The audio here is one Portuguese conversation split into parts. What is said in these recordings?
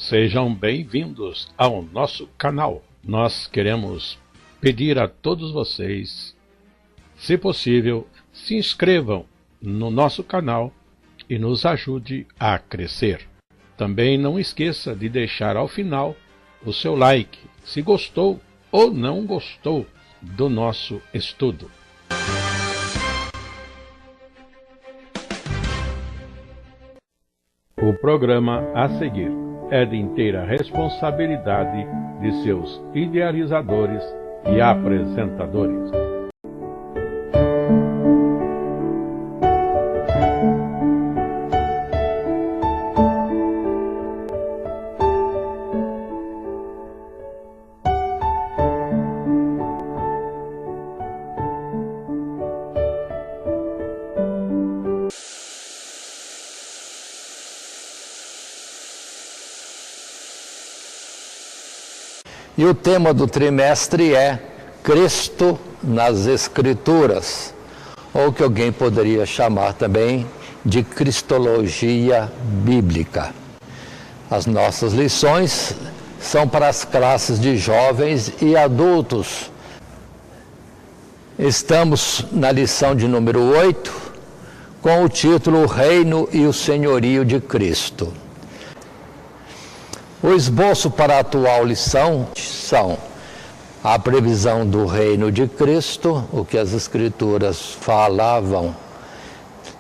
Sejam bem-vindos ao nosso canal. Nós queremos pedir a todos vocês, se possível, se inscrevam no nosso canal e nos ajude a crescer. Também não esqueça de deixar ao final o seu like, se gostou ou não gostou do nosso estudo. O programa a seguir é de inteira responsabilidade de seus idealizadores e apresentadores. E o tema do trimestre é Cristo nas Escrituras, ou que alguém poderia chamar também de Cristologia Bíblica. As nossas lições são para as classes de jovens e adultos. Estamos na lição de número 8, com o título O Reino e o Senhorio de Cristo. O esboço para a atual lição são a previsão do reino de Cristo, o que as Escrituras falavam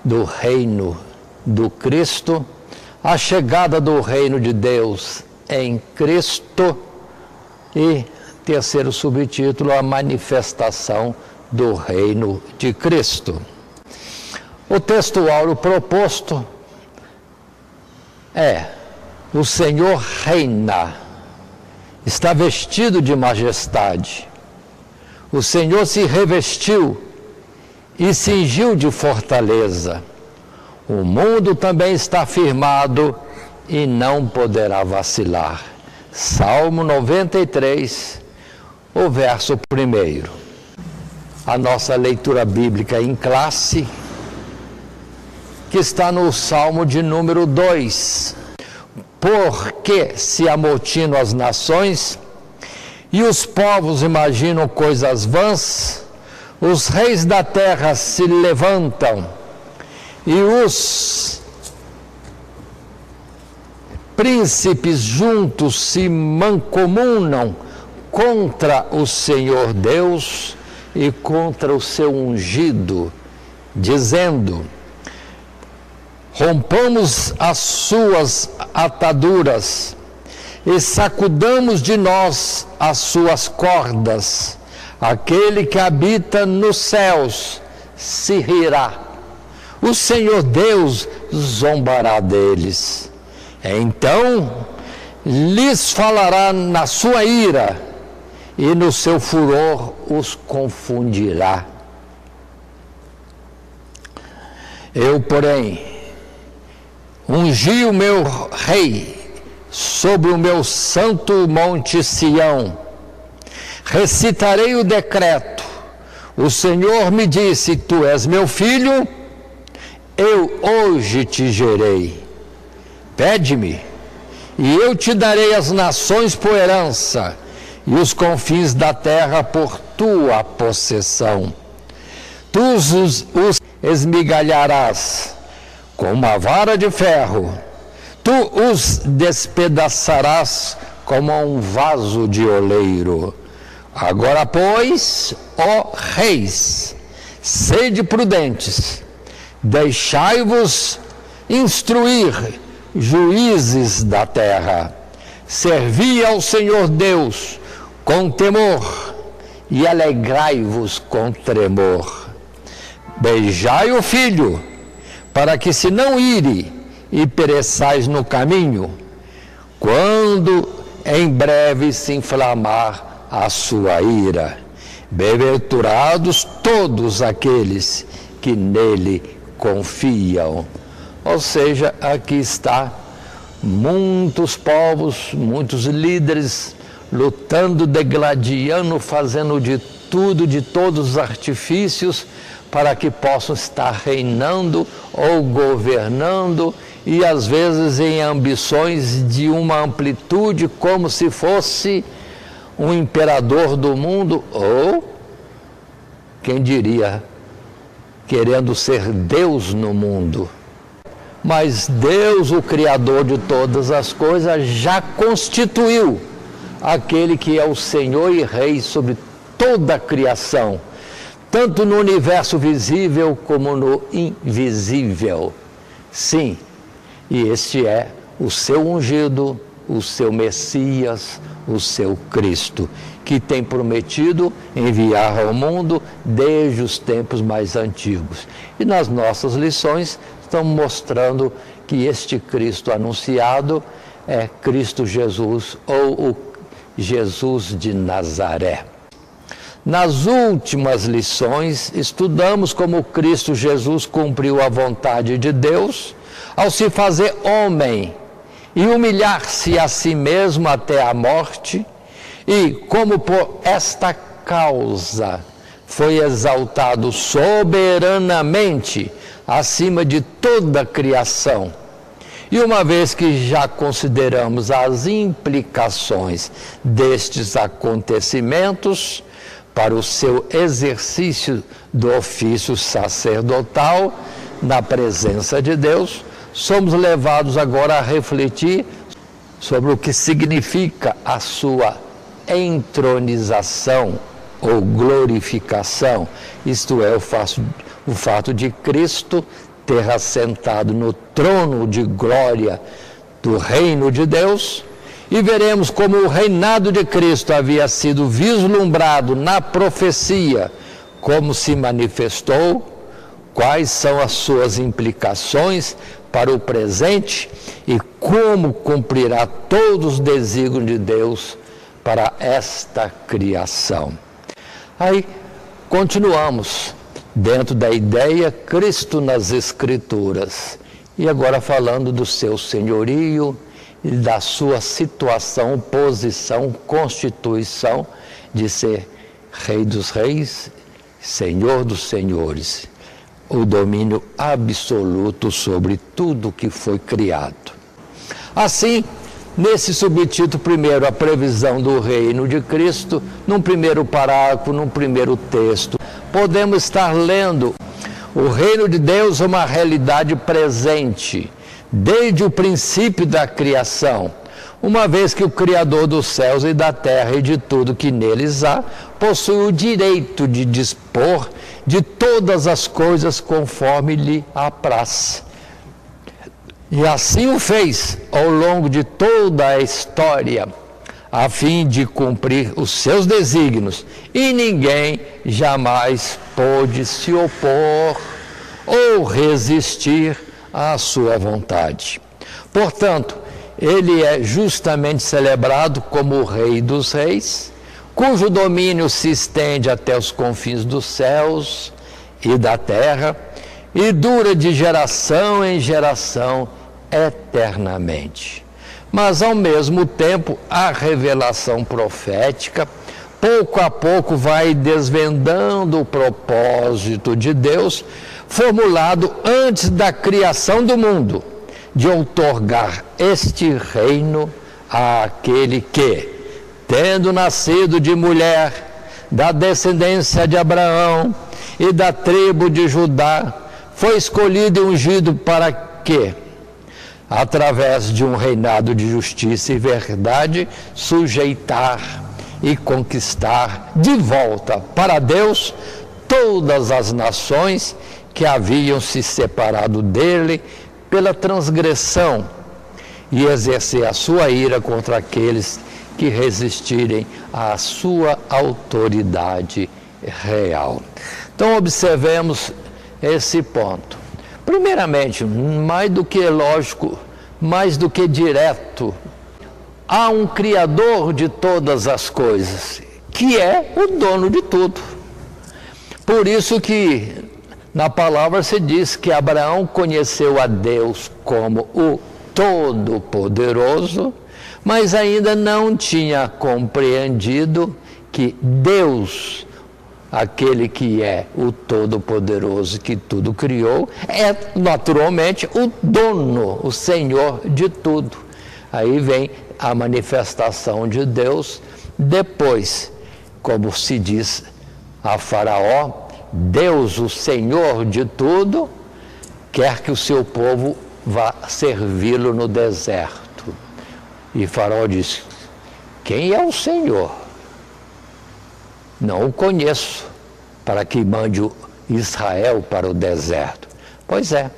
do reino do Cristo, a chegada do reino de Deus em Cristo e, terceiro subtítulo, a manifestação do reino de Cristo. O texto áureo proposto é: o Senhor reina, está vestido de majestade. O Senhor se revestiu e cingiu de fortaleza. O mundo também está firmado e não poderá vacilar. Salmo 93, o verso 1. A nossa leitura bíblica em classe, que está no Salmo de número 2. Porque se amotinam as nações e os povos imaginam coisas vãs, os reis da terra se levantam e os príncipes juntos se mancomunam contra o Senhor Deus e contra o seu ungido, dizendo: rompamos as suas ataduras e sacudamos de nós as suas cordas. Aquele que habita nos céus se rirá. O Senhor Deus zombará deles. Então lhes falará na sua ira e no seu furor os confundirá. Eu, porém, ungi o meu rei sobre o meu santo monte Sião. Recitarei o decreto. O Senhor me disse: tu és meu filho, eu hoje te gerei. Pede-me, e eu te darei as nações por herança, e os confins da terra por tua possessão. Tu os esmigalharás com uma vara de ferro, tu os despedaçarás como um vaso de oleiro. Agora, pois, ó reis, sede prudentes, deixai-vos instruir, juízes da terra. Servi ao Senhor Deus com temor e alegrai-vos com tremor. Beijai o filho, para que se não ire e pereçais no caminho, quando em breve se inflamar a sua ira. Bem-aventurados todos aqueles que nele confiam. Ou seja, aqui está muitos povos, muitos líderes lutando, degladiando, fazendo de tudo, de todos os artifícios para que possam estar reinando ou governando e às vezes em ambições de uma amplitude como se fosse um imperador do mundo, ou, quem diria, querendo ser Deus no mundo. Mas Deus, o Criador de todas as coisas, já constituiu aquele que é o Senhor e Rei sobre toda a criação, tanto no universo visível como no invisível. Sim, e este é o seu ungido, o seu Messias, o seu Cristo, que tem prometido enviar ao mundo desde os tempos mais antigos. E nas nossas lições estamos mostrando que este Cristo anunciado é Cristo Jesus, ou o Jesus de Nazaré. Nas últimas lições, estudamos como Cristo Jesus cumpriu a vontade de Deus ao se fazer homem e humilhar-se a si mesmo até a morte, e como por esta causa foi exaltado soberanamente acima de toda a criação. E uma vez que já consideramos as implicações destes acontecimentos para o seu exercício do ofício sacerdotal na presença de Deus, somos levados agora a refletir sobre o que significa a sua entronização ou glorificação, isto é, o fato de Cristo ter assentado no trono de glória do reino de Deus, e veremos como o reinado de Cristo havia sido vislumbrado na profecia, como se manifestou, quais são as suas implicações para o presente e como cumprirá todos os desígnios de Deus para esta criação. Aí continuamos dentro da ideia Cristo nas Escrituras, e agora falando do seu senhorio e da sua situação, posição, constituição de ser Rei dos Reis, Senhor dos Senhores, o domínio absoluto sobre tudo que foi criado. Assim, nesse subtítulo, primeiro, a previsão do reino de Cristo, num primeiro parágrafo, num primeiro texto, podemos estar lendo o reino de Deus é uma realidade presente, desde o princípio da criação, uma vez que o Criador dos céus e da terra e de tudo que neles há, possui o direito de dispor de todas as coisas conforme lhe apraz. E assim o fez ao longo de toda a história, a fim de cumprir os seus desígnios, e ninguém jamais pôde se opor ou resistir à sua vontade. Portanto, ele é justamente celebrado como o Rei dos Reis, cujo domínio se estende até os confins dos céus e da terra, e dura de geração em geração eternamente. Mas, ao mesmo tempo, a revelação profética, pouco a pouco, vai desvendando o propósito de Deus, formulado antes da criação do mundo, de outorgar este reino àquele que, tendo nascido de mulher, da descendência de Abraão e da tribo de Judá, foi escolhido e ungido para que, através de um reinado de justiça e verdade, sujeitar e conquistar de volta para Deus todas as nações que haviam se separado dele pela transgressão, e exercer a sua ira contra aqueles que resistirem à sua autoridade real. Então observemos esse ponto. Primeiramente, mais do que lógico, mais do que direto, há um Criador de todas as coisas, que é o dono de tudo. Por isso que na palavra se diz que Abraão conheceu a Deus como o Todo-Poderoso, mas ainda não tinha compreendido que Deus aquele que é o Todo-Poderoso, que tudo criou, é naturalmente o dono, o Senhor de tudo. Aí vem a manifestação de Deus depois, como se diz a Faraó, Deus, o Senhor de tudo, quer que o seu povo vá servi-lo no deserto. E Faraó disse: quem é o Senhor? Não o conheço, para que mande Israel para o deserto. Pois é,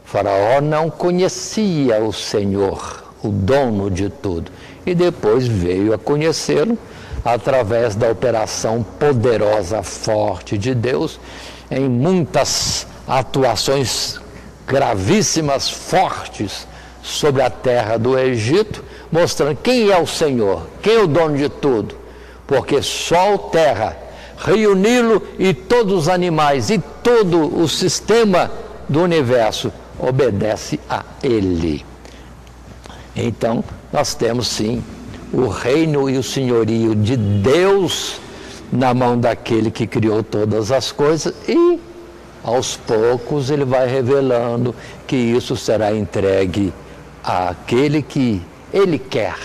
Faraó não conhecia o Senhor, o dono de tudo, e depois veio a conhecê-lo através da operação poderosa, forte de Deus, em muitas atuações gravíssimas, fortes, sobre a terra do Egito, mostrando quem é o Senhor, quem é o dono de tudo, porque sol, terra, rio Nilo e todos os animais e todo o sistema do universo obedece a Ele. Então, nós temos sim o reino e o senhorio de Deus na mão daquele que criou todas as coisas, e aos poucos ele vai revelando que isso será entregue àquele que ele quer,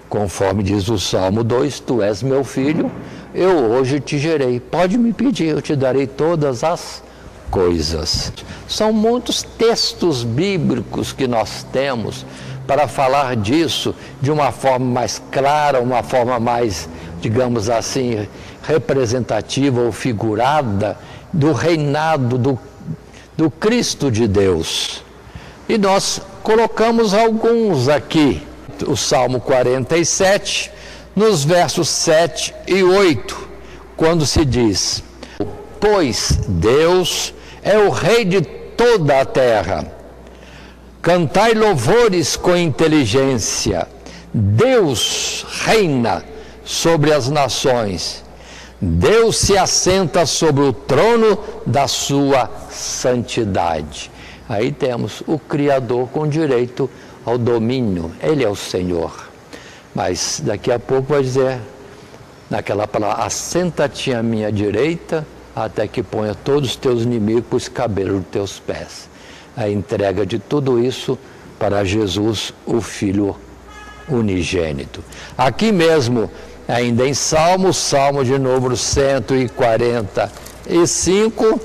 conforme diz o Salmo 2, tu és meu filho, eu hoje te gerei, pode me pedir, eu te darei todas as coisas. São muitos textos bíblicos que nós temos para falar disso de uma forma mais clara, uma forma mais, digamos assim, representativa ou figurada do reinado do Cristo de Deus. E nós colocamos alguns aqui. O Salmo 47, nos versos 7 e 8, quando se diz: pois Deus é o Rei de toda a terra, cantai louvores com inteligência, Deus reina sobre as nações, Deus se assenta sobre o trono da sua santidade. Aí temos o Criador com direito ao domínio, Ele é o Senhor. Mas daqui a pouco vai dizer, naquela palavra, assenta-te à minha direita, até que ponha todos os teus inimigos por escabelo dos teus pés. A entrega de tudo isso para Jesus, o Filho unigênito. Aqui mesmo, ainda em Salmo de número 145,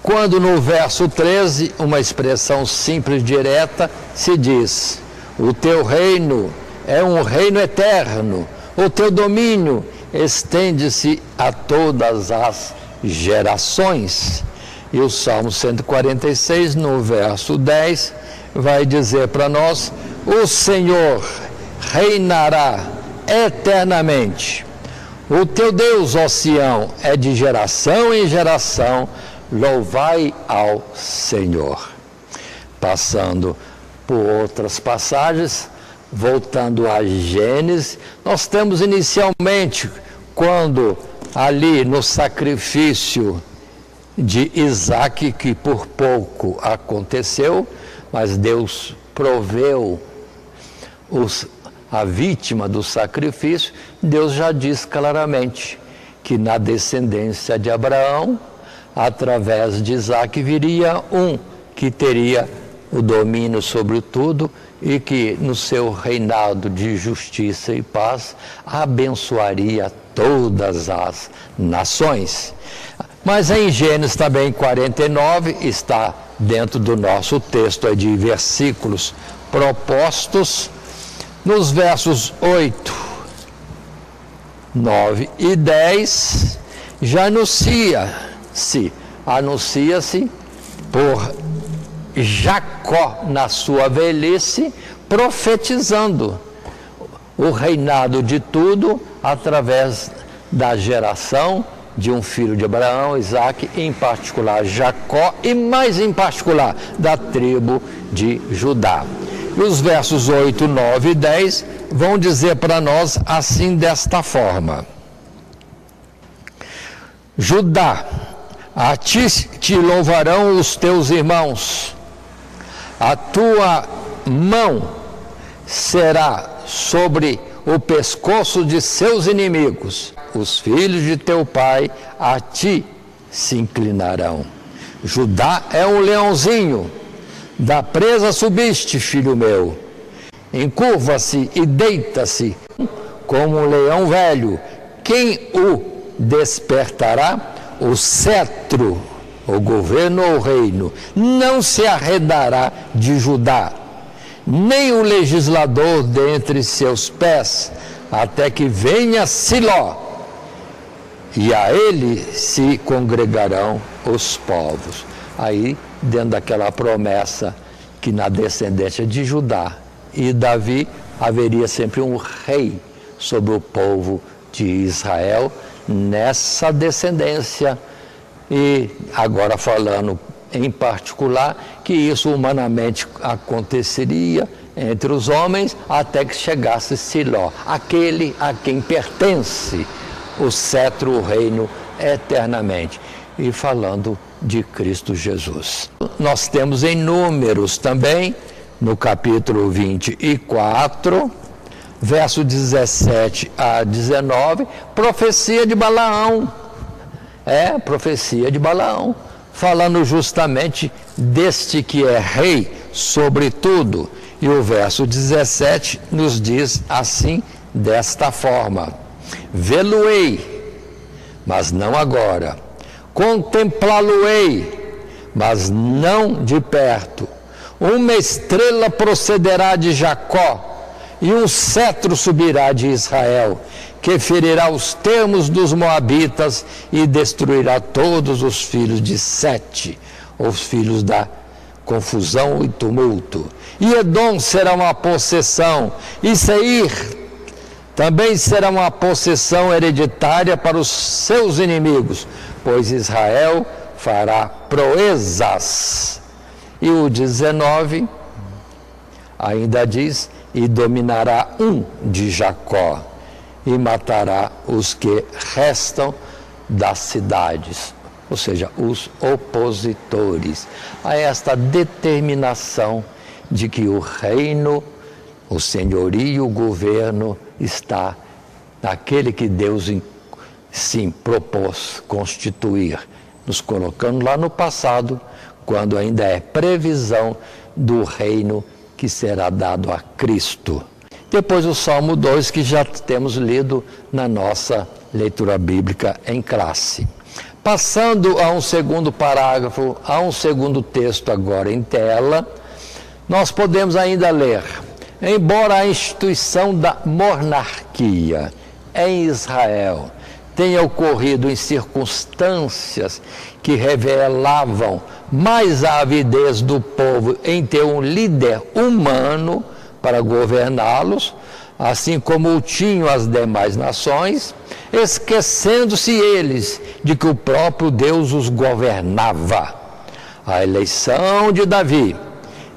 quando no verso 13, uma expressão simples, direta, se diz: o teu reino é um reino eterno, o teu domínio estende-se a todas as gerações. E o Salmo 146, no verso 10, vai dizer para nós: o Senhor reinará eternamente. O teu Deus, ó Sião, é de geração em geração, louvai ao Senhor. Passando por outras passagens, voltando a Gênesis, nós temos inicialmente, quando ali no sacrifício de Isaque, que por pouco aconteceu, mas Deus proveu a vítima do sacrifício, Deus já diz claramente que na descendência de Abraão, através de Isaque, viria um que teria o domínio sobre tudo e que no seu reinado de justiça e paz abençoaria todas as nações. Mas em Gênesis também 49, está dentro do nosso texto de versículos propostos, nos versos 8, 9 e 10, já anuncia-se por Jacó na sua velhice, profetizando o reinado de tudo através da geração de um filho de Abraão, Isaque, em particular Jacó, e mais em particular da tribo de Judá. E os versos 8, 9 e 10 vão dizer para nós assim, desta forma: Judá, a ti te louvarão os teus irmãos, a tua mão será sobre o pescoço de seus inimigos. os filhos de teu pai a ti se inclinarão. Judá é um leãozinho, da presa subiste, filho meu. Encurva-se e deita-se como um leão velho. Quem o despertará? O cetro, o governo ou o reino, não se arredará de Judá, nem o legislador dentre seus pés, até que venha Siló, e a ele se congregarão os povos. Aí, dentro daquela promessa que na descendência de Judá e Davi haveria sempre um rei sobre o povo de Israel, nessa descendência. E agora falando em particular que isso humanamente aconteceria entre os homens até que chegasse Siló, aquele a quem pertence o cetro, o reino eternamente. E falando de Cristo Jesus. Nós temos em Números também, no capítulo 24, verso 17 a 19, profecia de Balaão. Profecia de Balaão, falando justamente deste que é rei sobre tudo. E o verso 17 nos diz assim, desta forma: vê-lo-ei, mas não agora. Contemplá-lo-ei, mas não de perto. Uma estrela procederá de Jacó, e um cetro subirá de Israel, que ferirá os termos dos moabitas e destruirá todos os filhos de Sete, os filhos da confusão e tumulto. E Edom será uma possessão, e Seir também será uma possessão hereditária para os seus inimigos, pois Israel fará proezas. E o 19 ainda diz: e dominará um de Jacó, e matará os que restam das cidades, ou seja, os opositores a esta determinação de que o reino, o senhorio, o governo está naquele que Deus sim propôs constituir, nos colocando lá no passado, quando ainda é previsão do reino que será dado a Cristo. Depois o Salmo 2, que já temos lido na nossa leitura bíblica em classe. Passando a um segundo parágrafo, a um segundo texto agora em tela, nós podemos ainda ler: embora a instituição da monarquia em Israel tenha ocorrido em circunstâncias que revelavam mais a avidez do povo em ter um líder humano para governá-los, assim como o tinham as demais nações, esquecendo-se eles de que o próprio Deus os governava. A eleição de Davi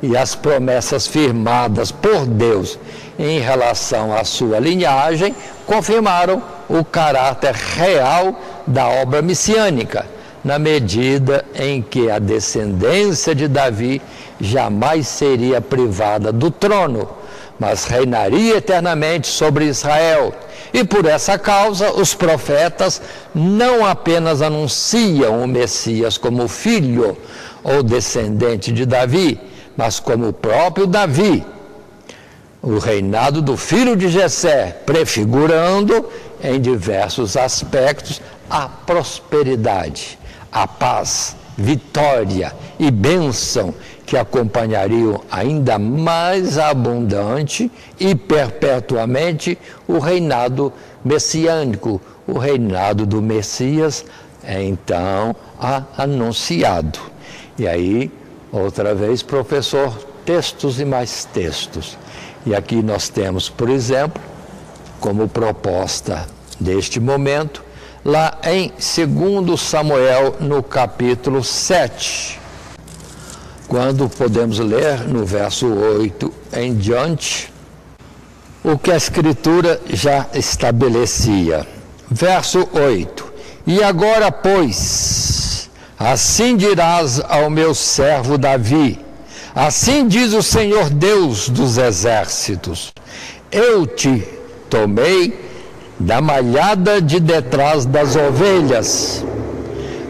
e as promessas firmadas por Deus em relação à sua linhagem confirmaram o caráter real da obra messiânica, na medida em que a descendência de Davi jamais seria privada do trono, mas reinaria eternamente sobre Israel. E por essa causa, os profetas não apenas anunciam o Messias como filho ou descendente de Davi, mas como o próprio Davi, o reinado do filho de Jessé, prefigurando em diversos aspectos a prosperidade, a paz, vitória e bênção que acompanhariam ainda mais abundante e perpetuamente o reinado messiânico, o reinado do Messias, então anunciado. E aí, outra vez, professor, textos e mais textos. E aqui nós temos, por exemplo, como proposta deste momento, lá em 2 Samuel, no capítulo 7, quando podemos ler no verso 8 em diante, o que a Escritura já estabelecia. Verso 8: e agora, pois, assim dirás ao meu servo Davi: assim diz o Senhor Deus dos exércitos, eu te tomei da malhada de detrás das ovelhas,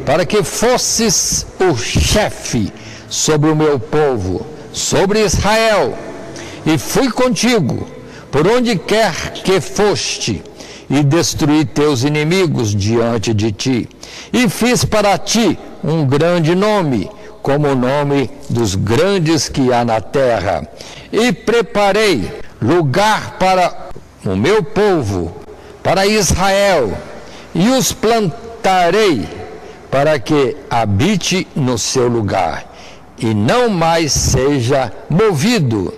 para que fosses o chefe sobre o meu povo, sobre Israel. E fui contigo, por onde quer que foste, e destruí teus inimigos diante de ti. E fiz para ti um grande nome, como o nome dos grandes que há na terra. E preparei lugar para o meu povo, para Israel, e os plantarei para que habite no seu lugar, e não mais seja movido,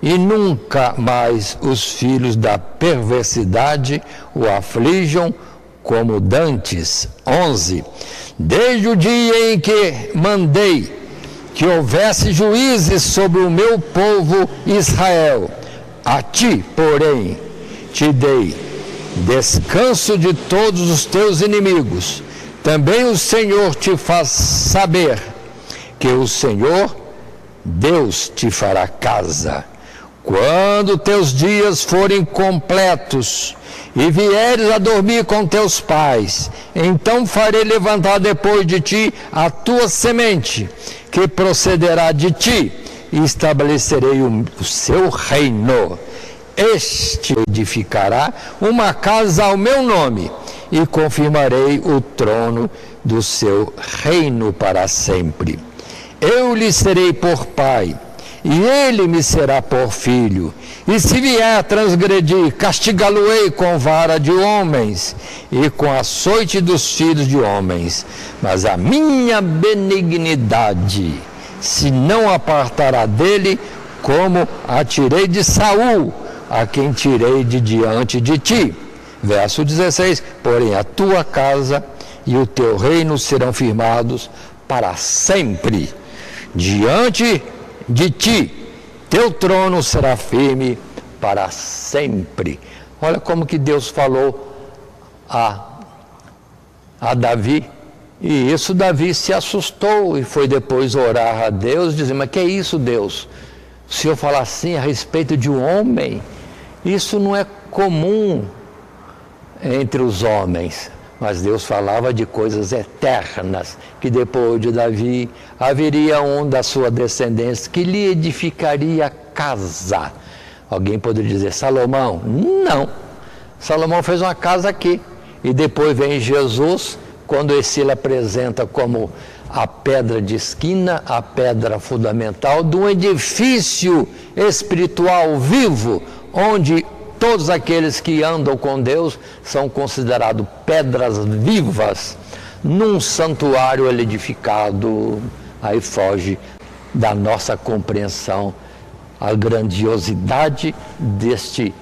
e nunca mais os filhos da perversidade o aflijam como dantes. 11. Desde o dia em que mandei que houvesse juízes sobre o meu povo Israel, a ti, porém, te dei descanso de todos os teus inimigos. Também o Senhor te faz saber que o Senhor, Deus, te fará casa. Quando teus dias forem completos e vieres a dormir com teus pais, então farei levantar depois de ti a tua semente, que procederá de ti, e estabelecerei o seu reino. Este edificará uma casa ao meu nome, e confirmarei o trono do seu reino para sempre. Eu lhe serei por pai, e ele me será por filho. E se vier a transgredir, castigá-lo-ei com vara de homens e com açoite dos filhos de homens. Mas a minha benignidade se não apartará dele, como a tirei de Saul, a quem tirei de diante de ti. Verso 16, porém a tua casa e o teu reino serão firmados para sempre. Diante de ti, teu trono será firme para sempre. Olha como que Deus falou a Davi, e isso Davi se assustou e foi depois orar a Deus, dizendo: mas que é isso, Deus? O Senhor fala assim a respeito de um homem? Isso não é comum entre os homens. Mas Deus falava de coisas eternas, que depois de Davi haveria um da sua descendência que lhe edificaria casa. Alguém poderia dizer: Salomão? Não. Salomão fez uma casa aqui. E depois vem Jesus, quando esse ele apresenta como a pedra de esquina, a pedra fundamental de um edifício espiritual vivo, onde todos aqueles que andam com Deus são considerados pedras vivas, num santuário edificado. Aí foge da nossa compreensão a grandiosidade deste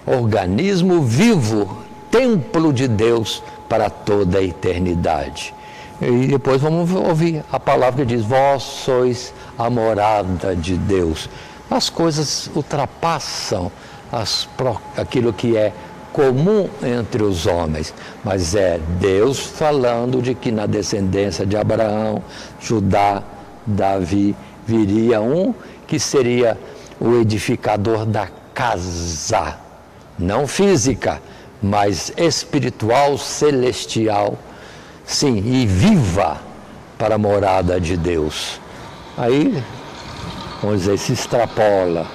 organismo vivo, templo de Deus para toda a eternidade. E depois vamos ouvir a palavra que diz: vós sois a morada de Deus. As coisas ultrapassam aquilo que é comum entre os homens, mas é Deus falando de que na descendência de Abraão, Judá, Davi, viria um que seria o edificador da casa, não física, mas espiritual, celestial, sim, e viva para a morada de Deus. Aí, vamos dizer, se extrapola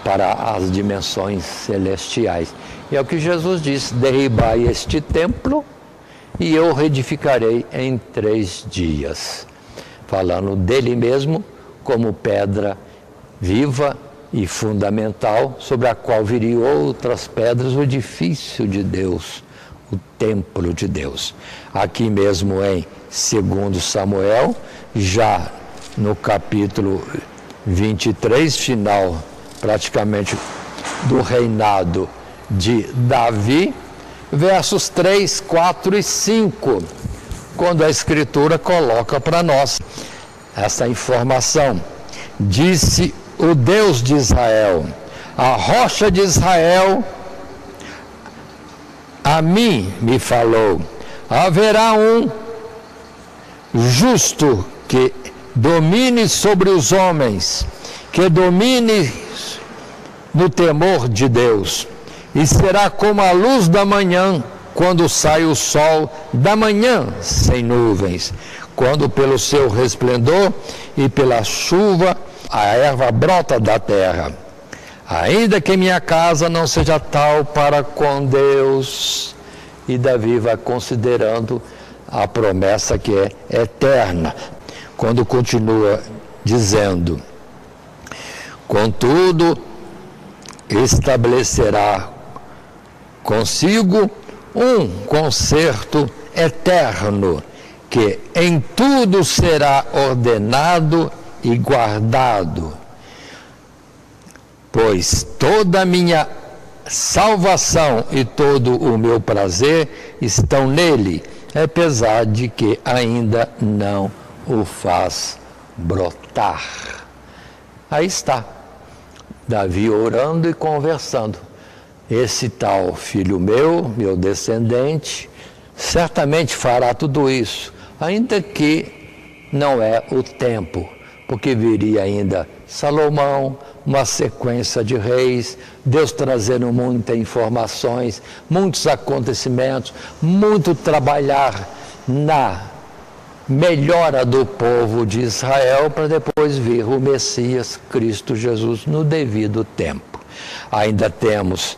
para as dimensões celestiais. E é o que Jesus disse: derribai este templo e eu reedificarei em 3 dias. Falando dele mesmo como pedra viva e fundamental, sobre a qual viriam outras pedras, o edifício de Deus, o templo de Deus. Aqui mesmo em 2 Samuel, já no capítulo 23, final praticamente do reinado de Davi, versos 3, 4 e 5, quando a Escritura coloca para nós essa informação. Disse o Deus de Israel, a rocha de Israel, a mim me falou: haverá um justo que domine sobre os homens, que domine no temor de Deus, e será como a luz da manhã, quando sai o sol da manhã sem nuvens, quando pelo seu resplendor e pela chuva a erva brota da terra. Ainda que minha casa não seja tal para com Deus. E Davi vai considerando a promessa que é eterna, quando continua dizendo: contudo, estabelecerá consigo um concerto eterno, que em tudo será ordenado e guardado. Pois toda a minha salvação e todo o meu prazer estão nele, apesar de que ainda não o faz brotar. Aí está, Davi orando e conversando. Esse tal filho meu descendente, certamente fará tudo isso, ainda que não é o tempo, porque viria ainda Salomão, uma sequência de reis, Deus trazendo muitas informações, muitos acontecimentos, muito trabalhar na melhora do povo de Israel, para depois vir o Messias, Cristo Jesus, no devido tempo. Ainda temos,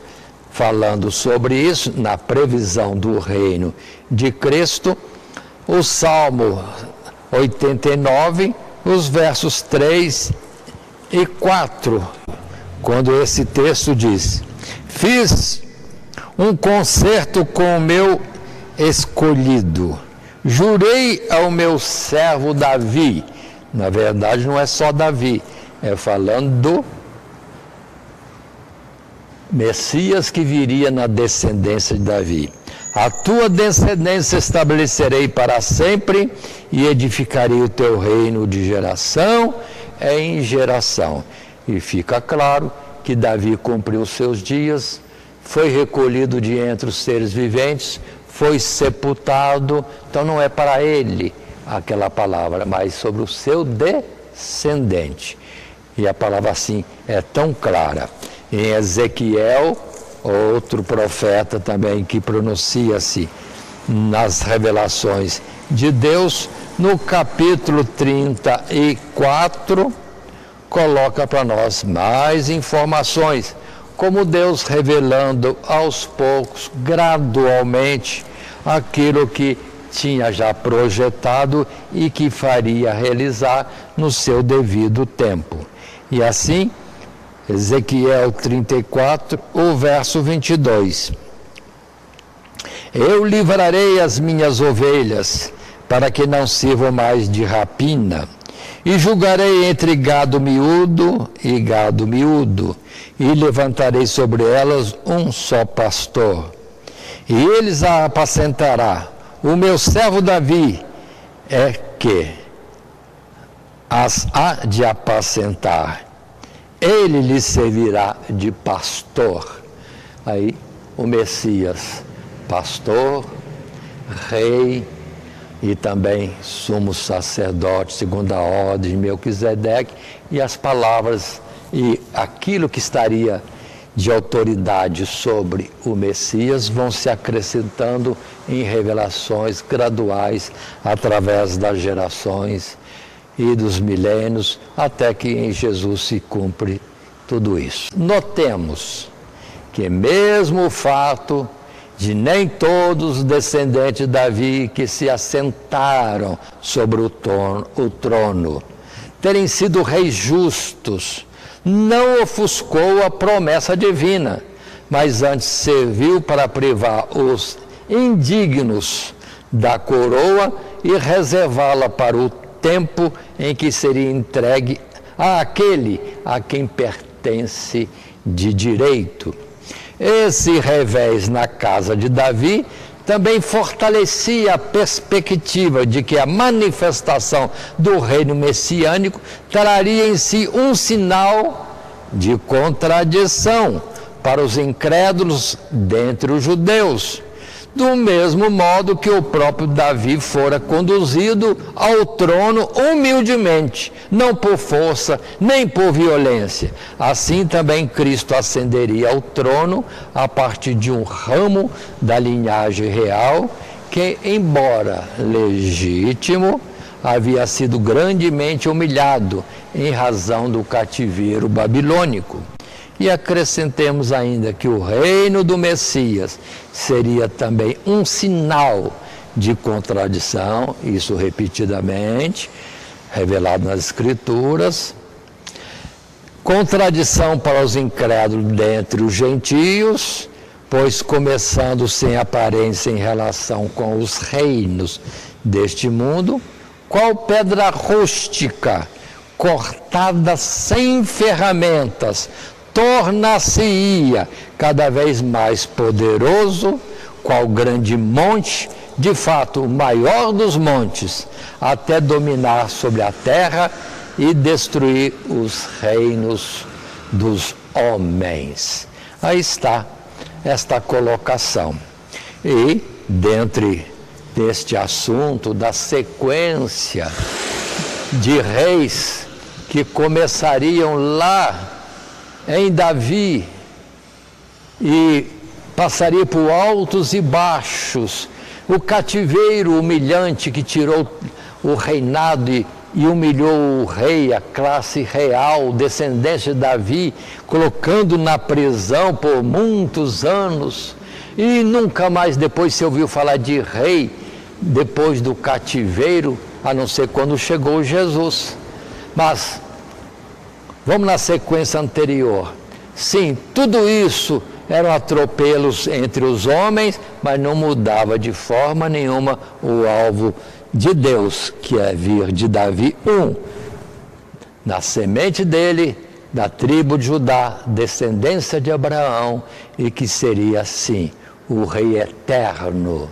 falando sobre isso, na previsão do reino de Cristo, o Salmo 89, os versos 3 e 4, quando esse texto diz: fiz um concerto com o meu escolhido, jurei ao meu servo Davi. Na verdade não é só Davi, é falando do Messias que viria na descendência de Davi: a tua descendência estabelecerei para sempre e edificarei o teu reino de geração em geração. E fica claro que Davi cumpriu seus dias, foi recolhido de entre os seres viventes, foi sepultado. Então não é para ele aquela palavra, mas sobre o seu descendente. E a palavra assim é tão clara. Em Ezequiel, outro profeta também que pronuncia-se nas revelações de Deus, no capítulo 34, coloca para nós mais informações, como Deus revelando aos poucos, gradualmente, aquilo que tinha já projetado e que faria realizar no seu devido tempo. E assim, Ezequiel 34, o verso 22. Eu livrarei as minhas ovelhas, para que não sirvam mais de rapina, e julgarei entre gado miúdo e gado miúdo, e levantarei sobre elas um só pastor, e eles a apacentará. O meu servo Davi é que as há de apacentar, ele lhe servirá de pastor. Aí o Messias, pastor, rei e também sumo sacerdote, segundo a ordem de Melquisedeque, e as palavras e aquilo que estaria de autoridade sobre o Messias vão se acrescentando em revelações graduais através das gerações e dos milênios, até que em Jesus se cumpre tudo isso. Notemos que mesmo o fato de nem todos os descendentes de Davi que se assentaram sobre o trono terem sido reis justos, não ofuscou a promessa divina, mas antes serviu para privar os indignos da coroa e reservá-la para o tempo em que seria entregue àquele a quem pertence de direito. Esse revés na casa de Davi também fortalecia a perspectiva de que a manifestação do reino messiânico traria em si um sinal de contradição para os incrédulos dentre os judeus. do mesmo modo que o próprio Davi fora conduzido ao trono humildemente, não por força nem por violência. Assim também Cristo ascenderia ao trono a partir de um ramo da linhagem real que, embora legítimo, havia sido grandemente humilhado em razão do cativeiro babilônico. E acrescentemos ainda que o reino do Messias seria também um sinal de contradição, isso repetidamente, revelado nas Escrituras, contradição para os incrédulos dentre os gentios, pois começando sem aparência em relação com os reinos deste mundo, qual pedra rústica, cortada sem ferramentas, tornar-se-ia cada vez mais poderoso, qual grande monte, de fato o maior dos montes, até dominar sobre a terra e destruir os reinos dos homens. Aí está esta colocação. E, dentre deste assunto da sequência de reis que começariam lá em Davi e passaria por altos e baixos, o cativeiro humilhante que tirou o reinado e humilhou o rei, a classe real, descendente de Davi, colocando na prisão por muitos anos, e nunca mais depois se ouviu falar de rei depois do cativeiro, a não ser quando chegou Jesus. Mas vamos na sequência anterior. Sim, tudo isso eram atropelos entre os homens, mas não mudava de forma nenhuma o alvo de Deus, que é vir de Davi na semente dele, da tribo de Judá, descendência de Abraão, e que seria assim o rei eterno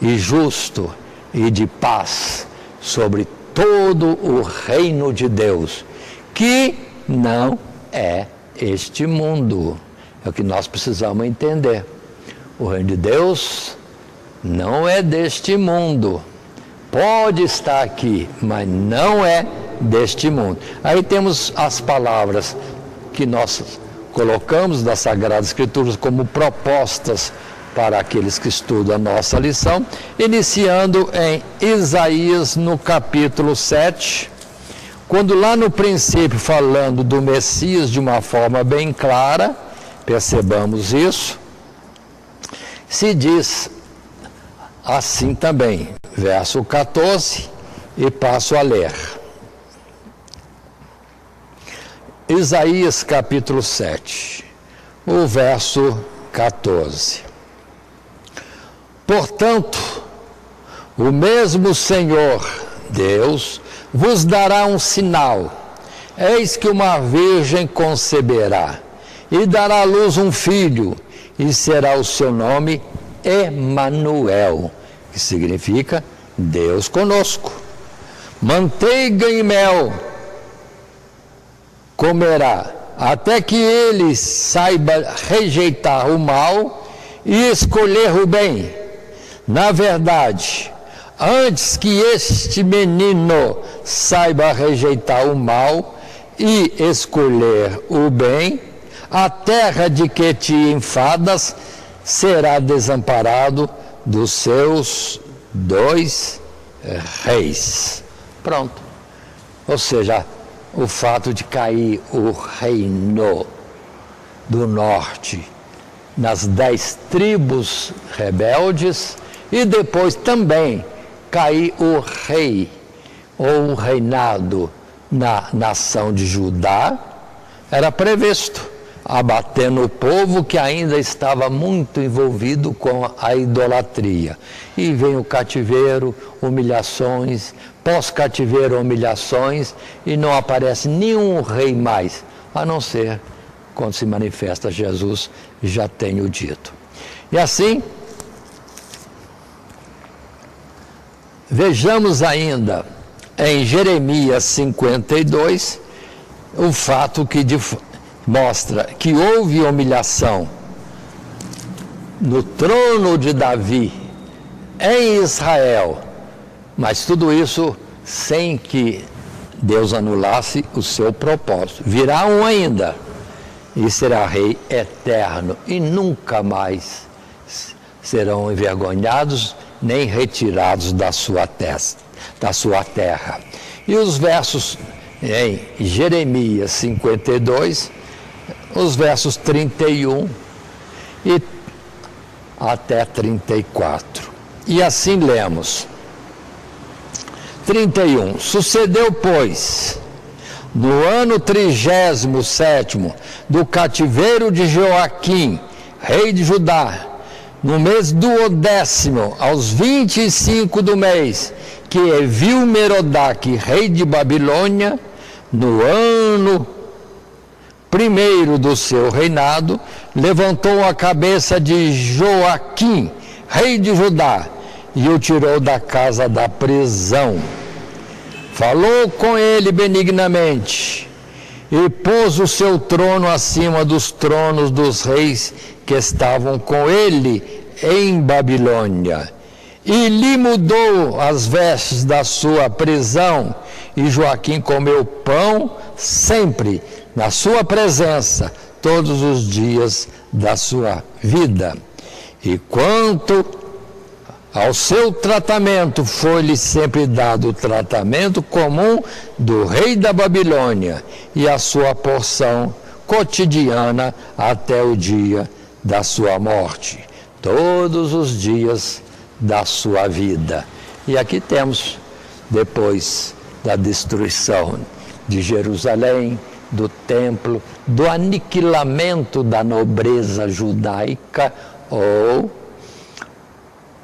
e justo e de paz sobre todo o reino de Deus, que não é este mundo. É o que nós precisamos entender. O reino de Deus não é deste mundo. Pode estar aqui, mas não é deste mundo. Aí temos as palavras que nós colocamos das Sagradas Escrituras como propostas para aqueles que estudam a nossa lição, iniciando em Isaías, no capítulo 7, quando lá no princípio, falando do Messias de uma forma bem clara, percebamos isso, se diz assim também, verso 14, e passo a ler. Isaías capítulo 7, o verso 14. Portanto, o mesmo Senhor, Deus, vos dará um sinal. Eis que uma virgem conceberá, e dará à luz um filho, e será o seu nome Emanuel, que significa Deus conosco. Manteiga e mel comerá, até que ele saiba rejeitar o mal e escolher o bem. Na verdade, antes que este menino saiba rejeitar o mal e escolher o bem, a terra de que te enfadas será desamparado dos seus 2 reis. Pronto. Ou seja, o fato de cair o reino do norte nas 10 tribos rebeldes e depois também cair o rei ou o reinado na nação de Judá, era previsto, abatendo o povo que ainda estava muito envolvido com a idolatria. E vem o cativeiro, humilhações, pós-cativeiro, humilhações, e não aparece nenhum rei mais, a não ser quando se manifesta Jesus, já tenho dito. E assim, vejamos ainda em Jeremias 52, o fato que mostra que houve humilhação no trono de Davi em Israel. Mas tudo isso sem que Deus anulasse o seu propósito. Virá um ainda, e será rei eterno, e nunca mais serão envergonhados, nem retirados da sua terra. E os versos em Jeremias 52, os versos 31 e até 34. E assim lemos. 31. Sucedeu, pois, no ano 37º do cativeiro de Joaquim, rei de Judá, no mês do 10º, aos 25 do mês, que Evil-Merodach, rei de Babilônia, no ano primeiro do seu reinado, levantou a cabeça de Joaquim, rei de Judá, e o tirou da casa da prisão. Falou com ele benignamente, e pôs o seu trono acima dos tronos dos reis que estavam com ele em Babilônia. E lhe mudou as vestes da sua prisão, e Joaquim comeu pão sempre na sua presença, todos os dias da sua vida. E quanto ao seu tratamento, foi-lhe sempre dado o tratamento comum do rei da Babilônia, e a sua porção cotidiana até o dia da sua morte, todos os dias da sua vida. E aqui temos, depois da destruição de Jerusalém, do templo, do aniquilamento da nobreza judaica, ou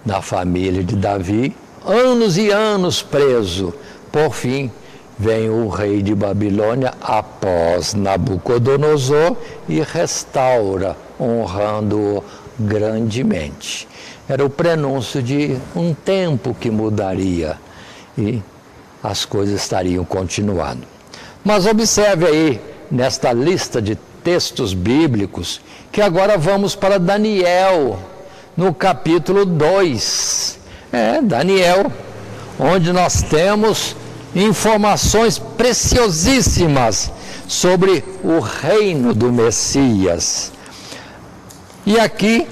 na família de Davi, anos e anos preso. Por fim, vem o rei de Babilônia após Nabucodonosor e restaura, honrando-o grandemente. Era o prenúncio de um tempo que mudaria e as coisas estariam continuando. Mas observe aí, nesta lista de textos bíblicos, que agora vamos para Daniel, no capítulo 2. Daniel, onde nós temos informações preciosíssimas sobre o reino do Messias. E aqui,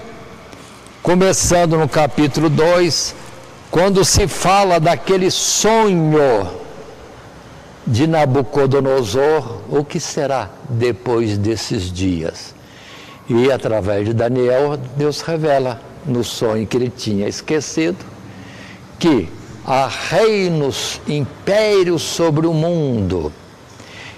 começando no capítulo 2, quando se fala daquele sonho de Nabucodonosor, o que será depois desses dias? E através de Daniel, Deus revela no sonho que ele tinha esquecido, que há reinos, impérios sobre o mundo,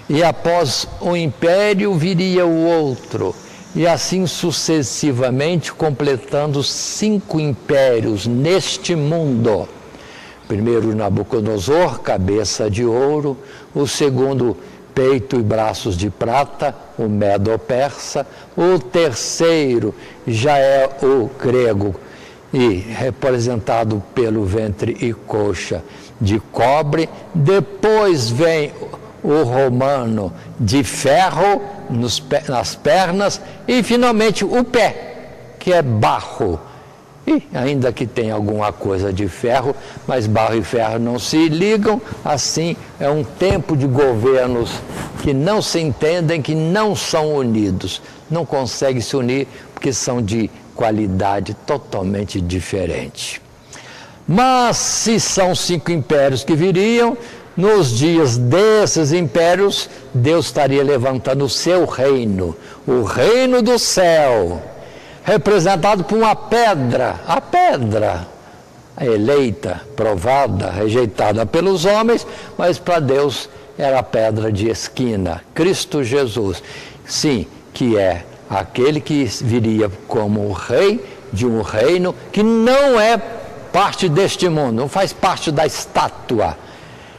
e após o império viria o outro, e assim sucessivamente, completando 5 impérios neste mundo. Primeiro Nabucodonosor, cabeça de ouro; o segundo, peito e braços de prata, o Medo-Persa; o terceiro já é o grego, e representado pelo ventre e coxa de cobre. Depois vem o romano, de ferro nas pernas, e finalmente o pé, que é barro. E ainda que tenha alguma coisa de ferro, mas barro e ferro não se ligam. Assim, é um tempo de governos que não se entendem, que não são unidos. Não conseguem se unir porque são de qualidade totalmente diferente. Mas se são 5 impérios que viriam, nos dias desses impérios, Deus estaria levantando o seu reino, o reino do céu, representado por uma pedra, a pedra eleita, provada, rejeitada pelos homens, mas para Deus era a pedra de esquina, Cristo Jesus. Sim, que é aquele que viria como o rei de um reino que não é parte deste mundo, não faz parte da estátua,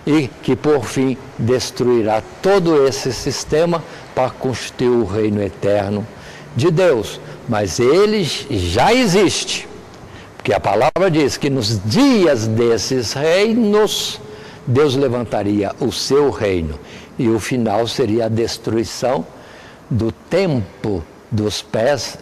e que por fim destruirá todo esse sistema para constituir o reino eterno de Deus. Mas ele já existe, porque a palavra diz que nos dias desses reinos, Deus levantaria o seu reino, e o final seria a destruição do templo dos pés,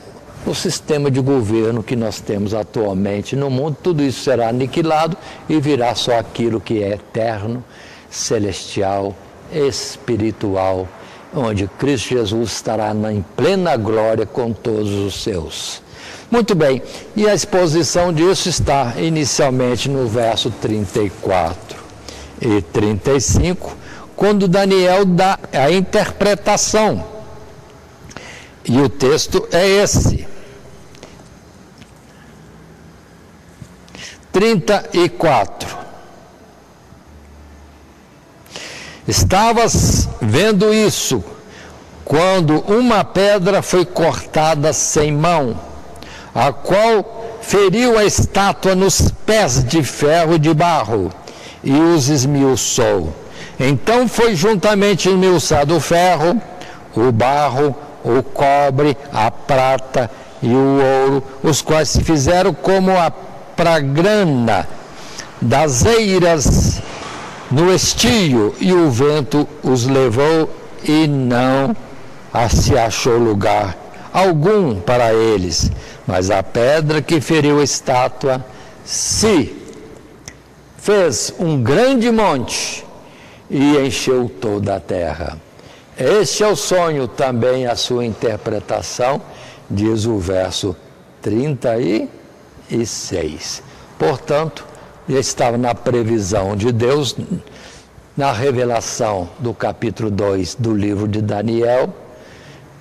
o sistema de governo que nós temos atualmente no mundo. Tudo isso será aniquilado e virá só aquilo que é eterno, celestial, espiritual, onde Cristo Jesus estará em plena glória com todos os seus. Muito bem, e a exposição disso está inicialmente no verso 34 e 35, quando Daniel dá a interpretação. E o texto é esse. 34. Estavas vendo isso, quando uma pedra foi cortada sem mão, a qual feriu a estátua nos pés de ferro e de barro, e os esmiuçou. Então foi juntamente esmiuçado o ferro, o barro, o cobre, a prata e o ouro, os quais se fizeram como a pragrana das eiras no estio, e o vento os levou, e não se achou lugar algum para eles. Mas a pedra que feriu a estátua se fez um grande monte e encheu toda a terra. Este é o sonho, também a sua interpretação, diz o verso 36. Portanto, já estava na previsão de Deus, na revelação do capítulo 2 do livro de Daniel,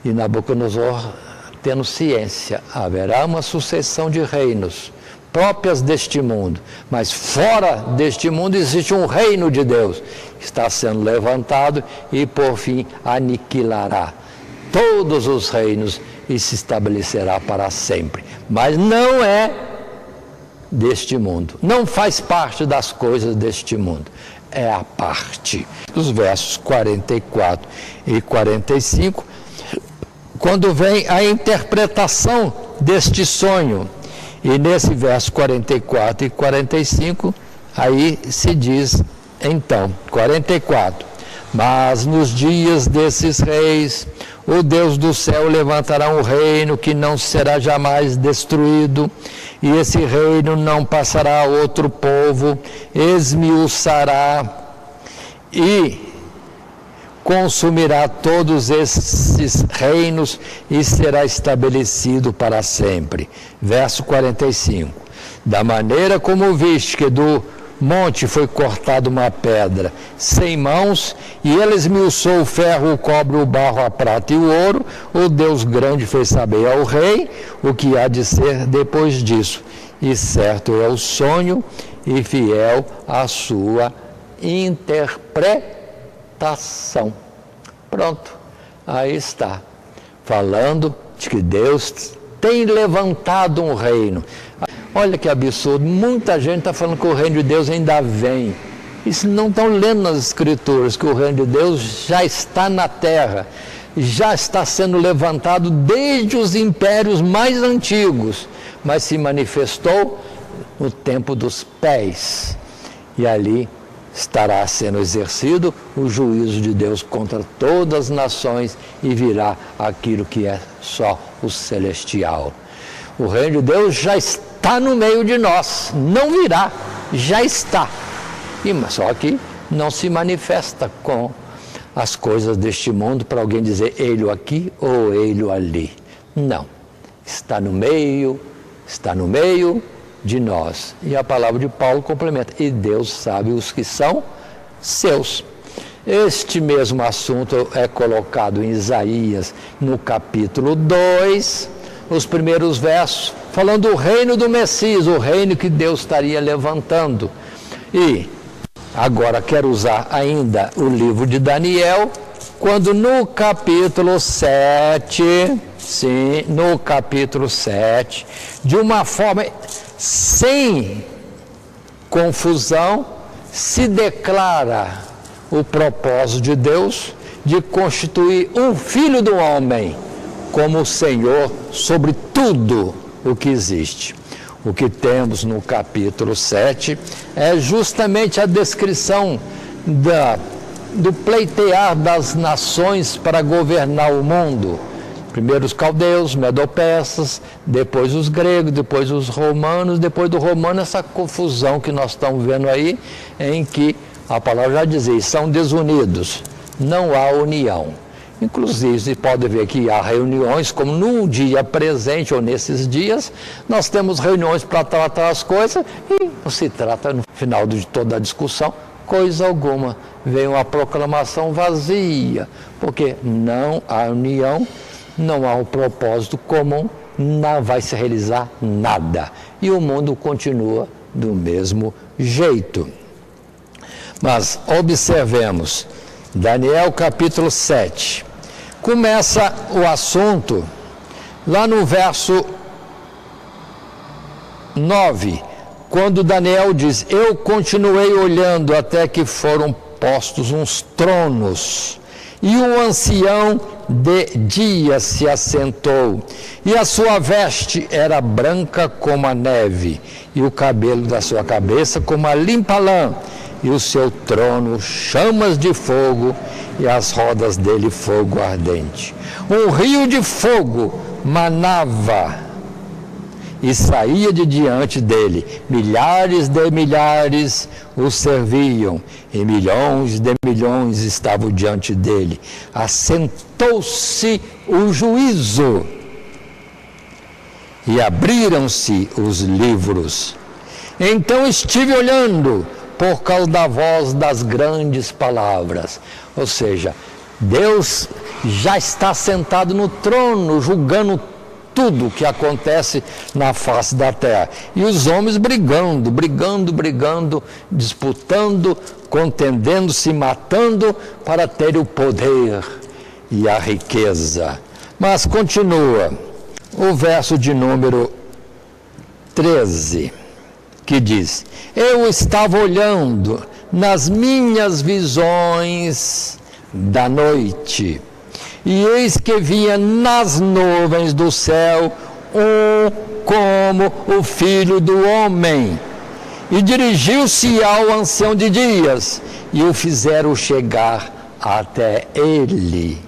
e Nabucodonosor tendo ciência, haverá uma sucessão de reinos próprias deste mundo, mas fora deste mundo existe um reino de Deus que está sendo levantado e por fim aniquilará todos os reinos e se estabelecerá para sempre. Mas não é deste mundo, não faz parte das coisas deste mundo, é a parte. Os versos 44 e 45, quando vem a interpretação deste sonho, e nesse verso 44 e 45, aí se diz, então, 44, mas nos dias desses reis, o Deus do céu levantará um reino que não será jamais destruído, e esse reino não passará a outro povo, esmiuçará e consumirá todos esses reinos e será estabelecido para sempre. Verso 45. Da maneira como viste que do monte foi cortada uma pedra sem mãos, e ele esmiuçou o ferro, o cobre, o barro, a prata e o ouro, o Deus grande fez saber ao rei o que há de ser depois disso. E certo é o sonho e fiel a sua interpretação. Pronto, aí está, falando de que Deus tem levantado um reino. Olha que absurdo, muita gente está falando que o reino de Deus ainda vem. Isso não estão lendo nas Escrituras, que o reino de Deus já está na terra, já está sendo levantado desde os impérios mais antigos, mas se manifestou no tempo dos pés, e ali estará sendo exercido o juízo de Deus contra todas as nações, e virá aquilo que é só o celestial. O reino de Deus já está no meio de nós, não virá, já está. Só que não se manifesta com as coisas deste mundo para alguém dizer ele aqui ou ele ali. Não, está no meio de nós. E a palavra de Paulo complementa, e Deus sabe os que são seus. Este mesmo assunto é colocado em Isaías, no capítulo 2, os primeiros versos, falando do reino do Messias, o reino que Deus estaria levantando. E agora quero usar ainda o livro de Daniel, quando no capítulo 7, sim, no capítulo 7, de uma forma sem confusão, se declara o propósito de Deus de constituir um filho do homem como o Senhor sobre tudo o que existe. O que temos no capítulo 7 é justamente a descrição do pleitear das nações para governar o mundo. Primeiro os caldeus, medo-persas, depois os gregos, depois os romanos, depois do romano essa confusão que nós estamos vendo aí, em que a palavra já dizia, são desunidos, não há união. Inclusive, você pode ver que há reuniões, como no dia presente ou nesses dias, nós temos reuniões para tratar as coisas e não se trata, no final de toda a discussão, coisa alguma. Vem uma proclamação vazia, porque não há união, não há um propósito comum, não vai se realizar nada. E o mundo continua do mesmo jeito. Mas observemos, Daniel capítulo 7. Começa o assunto lá no verso 9, quando Daniel diz, eu continuei olhando até que foram postos uns tronos, e um ancião de dia se assentou, e a sua veste era branca como a neve, e o cabelo da sua cabeça como a limpa lã, e o seu trono chamas de fogo, e as rodas dele fogo ardente. Um rio de fogo manava e saía de diante dele. Milhares de milhares o serviam, e milhões de milhões estavam diante dele. Assentou-se o juízo, e abriram-se os livros. Então estive olhando, por causa da voz das grandes palavras. Ou seja, Deus já está sentado no trono, julgando tudo o que acontece na face da terra. E os homens brigando, disputando, contendendo, se matando para ter o poder e a riqueza. Mas continua o verso de número 13, que diz, eu estava olhando nas minhas visões da noite, e eis que vinha nas nuvens do céu um como o Filho do Homem, e dirigiu-se ao ancião de dias, e o fizeram chegar até ele.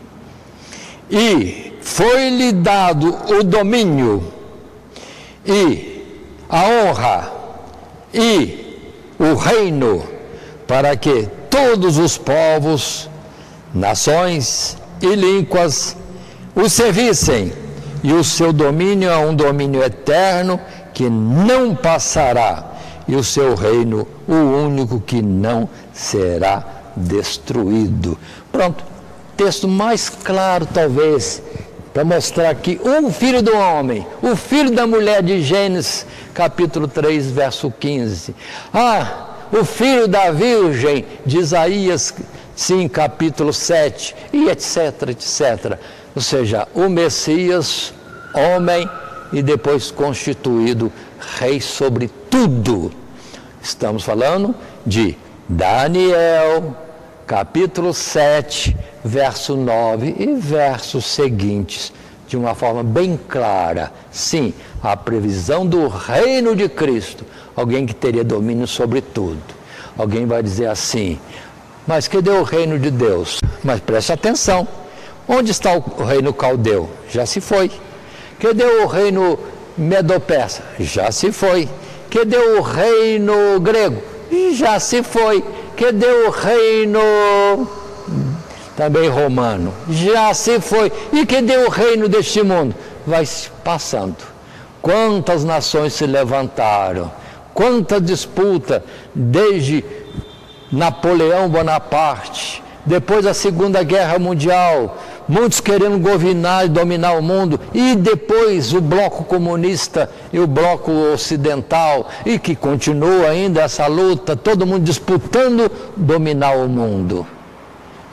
E foi-lhe dado o domínio, e a honra, e o reino, para que todos os povos, nações e línguas o servissem, e o seu domínio é um domínio eterno que não passará, e o seu reino o único que não será destruído. Pronto, texto mais claro talvez, para mostrar que um filho do homem, o filho da mulher de Gênesis, capítulo 3, verso 15. O filho da virgem de Isaías, sim, capítulo 7, e etc, etc. Ou seja, o Messias, homem, e depois constituído rei sobre tudo. Estamos falando de Daniel, capítulo 7, verso 9 e versos seguintes, de uma forma bem clara. Sim, a previsão do reino de Cristo, alguém que teria domínio sobre tudo. Alguém vai dizer assim, mas cadê o reino de Deus? Mas preste atenção, onde está o reino caldeu? Já se foi. Cadê o reino medo-persa? Já se foi. Cadê o reino grego? Já se foi. Cadê o reino também romano? Já se foi. E cadê o reino deste mundo? Vai se passando. Quantas nações se levantaram? Quanta disputa, desde Napoleão Bonaparte, depois da Segunda Guerra Mundial, muitos querendo governar e dominar o mundo, e depois o bloco comunista e o bloco ocidental, e que continua ainda essa luta, todo mundo disputando dominar o mundo.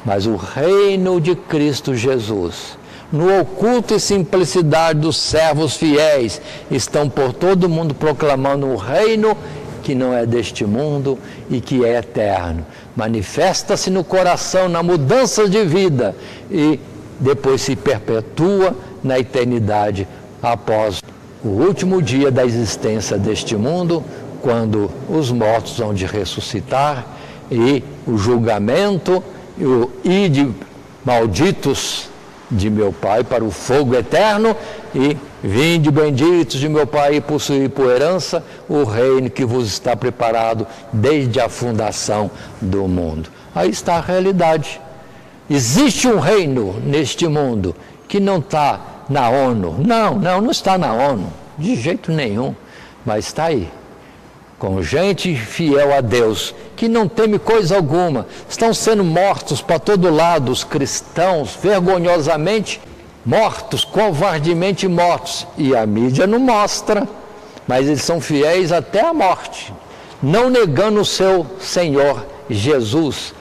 Mas o reino de Cristo Jesus, no oculto e simplicidade dos servos fiéis, estão por todo mundo proclamando um reino que não é deste mundo e que é eterno. Manifesta-se no coração, na mudança de vida, e depois se perpetua na eternidade após o último dia da existência deste mundo, quando os mortos vão de ressuscitar e o julgamento e o ide malditos de meu Pai para o fogo eterno, e vinde benditos de meu Pai e possuí por herança o reino que vos está preparado desde a fundação do mundo. Aí está a realidade. Existe um reino neste mundo que não está na ONU. Não está na ONU, de jeito nenhum, mas está aí. Com gente fiel a Deus, que não teme coisa alguma. Estão sendo mortos para todo lado os cristãos, vergonhosamente mortos, covardemente mortos. E a mídia não mostra, mas eles são fiéis até a morte, não negando o seu Senhor Jesus,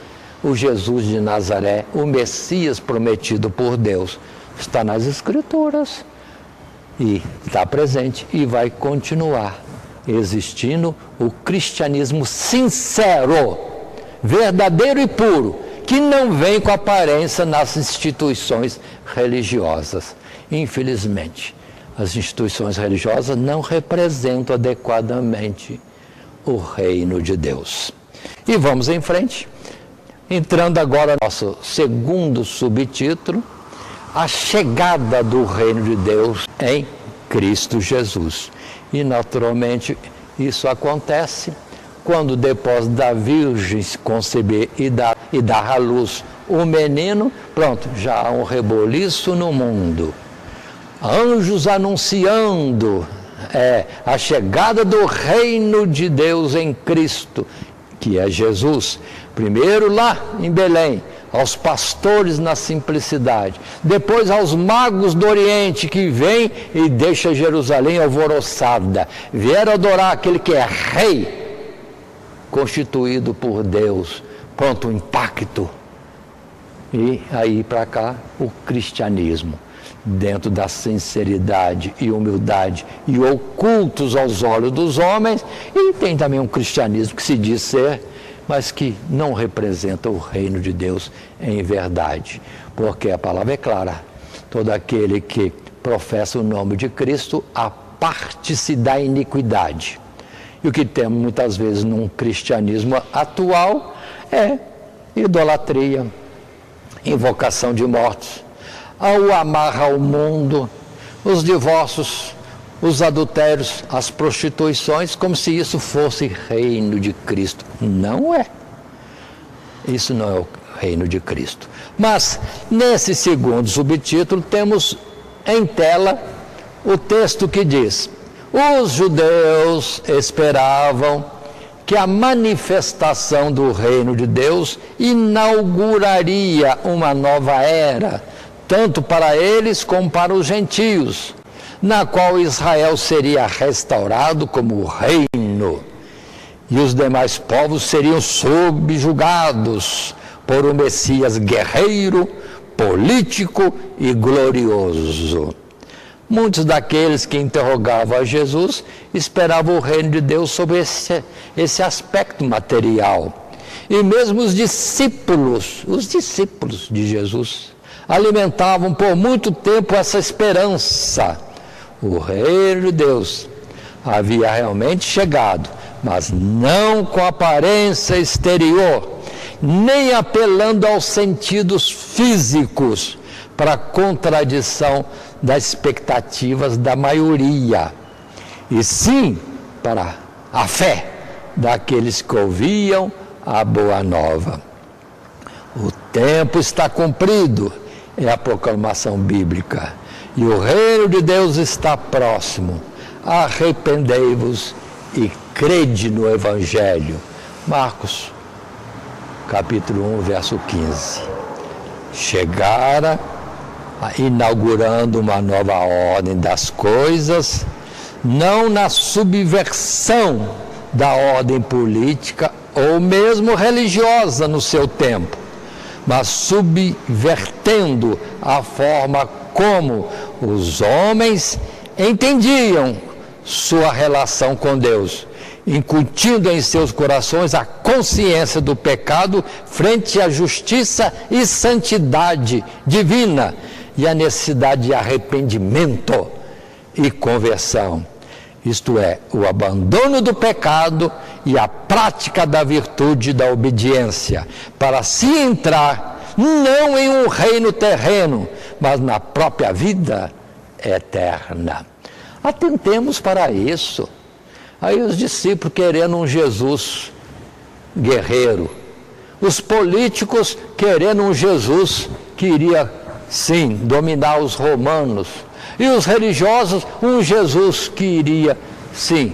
o Jesus de Nazaré, o Messias prometido por Deus. Está nas Escrituras e está presente e vai continuar existindo o cristianismo sincero, verdadeiro e puro, que não vem com aparência nas instituições religiosas. Infelizmente, as instituições religiosas não representam adequadamente o reino de Deus. E vamos em frente, entrando agora no nosso segundo subtítulo, a chegada do reino de Deus em Cristo Jesus. E naturalmente isso acontece quando depois da Virgem se conceber e dar à luz o menino, pronto, já há um reboliço no mundo. Anjos anunciando a chegada do reino de Deus em Cristo, que é Jesus. Primeiro lá em Belém, aos pastores na simplicidade, depois aos magos do Oriente que vêm e deixam Jerusalém alvoroçada, vieram adorar aquele que é rei, constituído por Deus. Pronto, um impacto. E aí para cá o cristianismo, dentro da sinceridade e humildade e ocultos aos olhos dos homens, e tem também um cristianismo que se diz ser, mas que não representa o reino de Deus em verdade, porque a palavra é clara: todo aquele que professa o nome de Cristo aparte-se da iniquidade. E o que temos muitas vezes num cristianismo atual é idolatria, invocação de mortos, ao amarra ao mundo, os divórcios, os adultérios, as prostituições, como se isso fosse reino de Cristo. Não é. Isso não é o reino de Cristo. Mas, nesse segundo subtítulo, temos em tela o texto que diz: os judeus esperavam que a manifestação do reino de Deus inauguraria uma nova era, tanto para eles como para os gentios, na qual Israel seria restaurado como reino, e os demais povos seriam subjugados por um Messias guerreiro, político e glorioso. Muitos daqueles que interrogavam a Jesus esperavam o reino de Deus sob esse aspecto material. E mesmo os discípulos de Jesus, alimentavam por muito tempo essa esperança. O reino de Deus havia realmente chegado, mas não com aparência exterior, nem apelando aos sentidos físicos, para a contradição das expectativas da maioria, e sim para a fé daqueles que ouviam a boa nova. O tempo está cumprido, é a proclamação bíblica, e o reino de Deus está próximo. Arrependei-vos e crede no Evangelho. Marcos, capítulo 1, verso 15. Chegara inaugurando uma nova ordem das coisas, não na subversão da ordem política ou mesmo religiosa no seu tempo, mas subvertendo a forma como os homens entendiam sua relação com Deus, incutindo em seus corações a consciência do pecado frente à justiça e santidade divina e a necessidade de arrependimento e conversão. Isto é, o abandono do pecado e a prática da virtude da obediência, para se entrar não em um reino terreno, mas na própria vida eterna. Atentemos para isso. Aí os discípulos querendo um Jesus guerreiro, os políticos querendo um Jesus que iria, sim, dominar os romanos, e os religiosos um Jesus que iria, sim,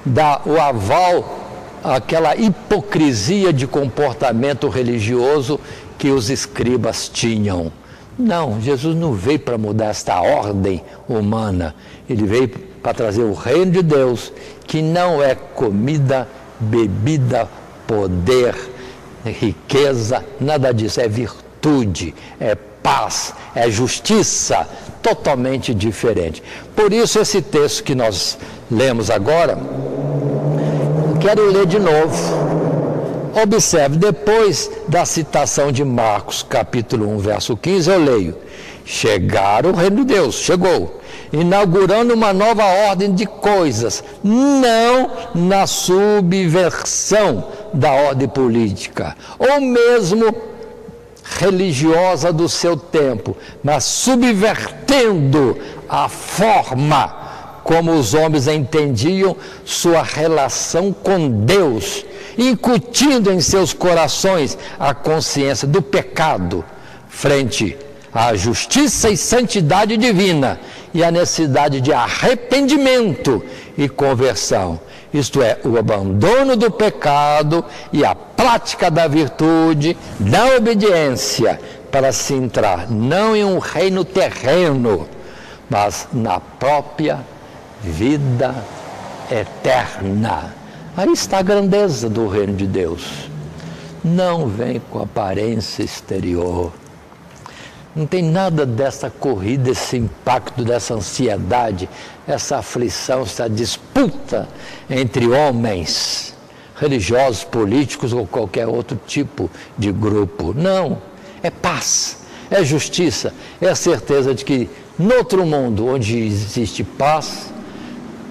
dar o aval àquela hipocrisia de comportamento religioso que os escribas tinham. Não, Jesus não veio para mudar esta ordem humana, ele veio para trazer o reino de Deus, que não é comida, bebida, poder, riqueza, nada disso, é virtude, é paz, é justiça, totalmente diferente. Por isso esse texto que nós lemos agora, quero ler de novo. Observe, depois da citação de Marcos, capítulo 1, verso 15, eu leio: chegar o reino de Deus, chegou, inaugurando uma nova ordem de coisas, não na subversão da ordem política, ou mesmo religiosa do seu tempo, mas subvertendo a forma como os homens entendiam sua relação com Deus, incutindo em seus corações a consciência do pecado frente à justiça e santidade divina e a necessidade de arrependimento e conversão. Isto é, o abandono do pecado e a prática da virtude, da obediência, para se entrar não em um reino terreno, mas na própria vida eterna. Aí está a grandeza do reino de Deus. Não vem com aparência exterior. Não tem nada dessa corrida, esse impacto, dessa ansiedade, essa aflição, essa disputa entre homens, religiosos, políticos ou qualquer outro tipo de grupo. Não, é paz, é justiça, é a certeza de que no outro mundo, onde existe paz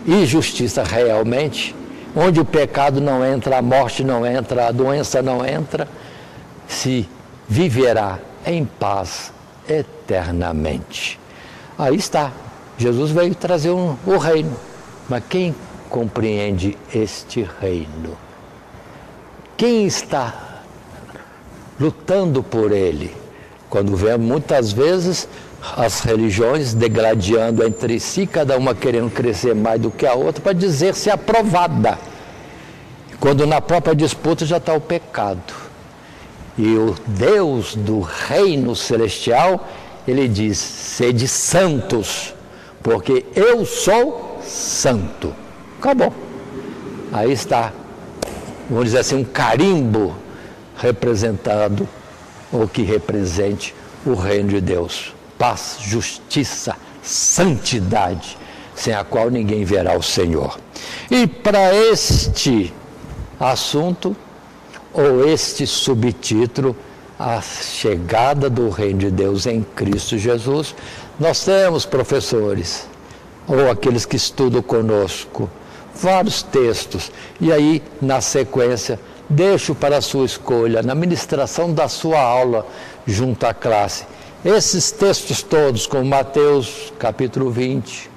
e justiça realmente, onde o pecado não entra, a morte não entra, a doença não entra, se viverá em paz eternamente. Aí está, Jesus veio trazer o reino, mas quem compreende este reino? Quem está lutando por ele? Quando vemos muitas vezes as religiões degladiando entre si, cada uma querendo crescer mais do que a outra para dizer-se aprovada, quando na própria disputa já está o pecado. E o Deus do reino celestial, ele diz: sede santos, porque eu sou santo. Acabou. Aí está, vamos dizer assim, um carimbo representado, ou que represente o reino de Deus. Paz, justiça, santidade, sem a qual ninguém verá o Senhor. E para este assunto, ou este subtítulo, a chegada do reino de Deus em Cristo Jesus, nós temos, professores, ou aqueles que estudam conosco, vários textos, e aí, na sequência, deixo para a sua escolha, na ministração da sua aula, junto à classe, esses textos todos, como Mateus capítulo 20,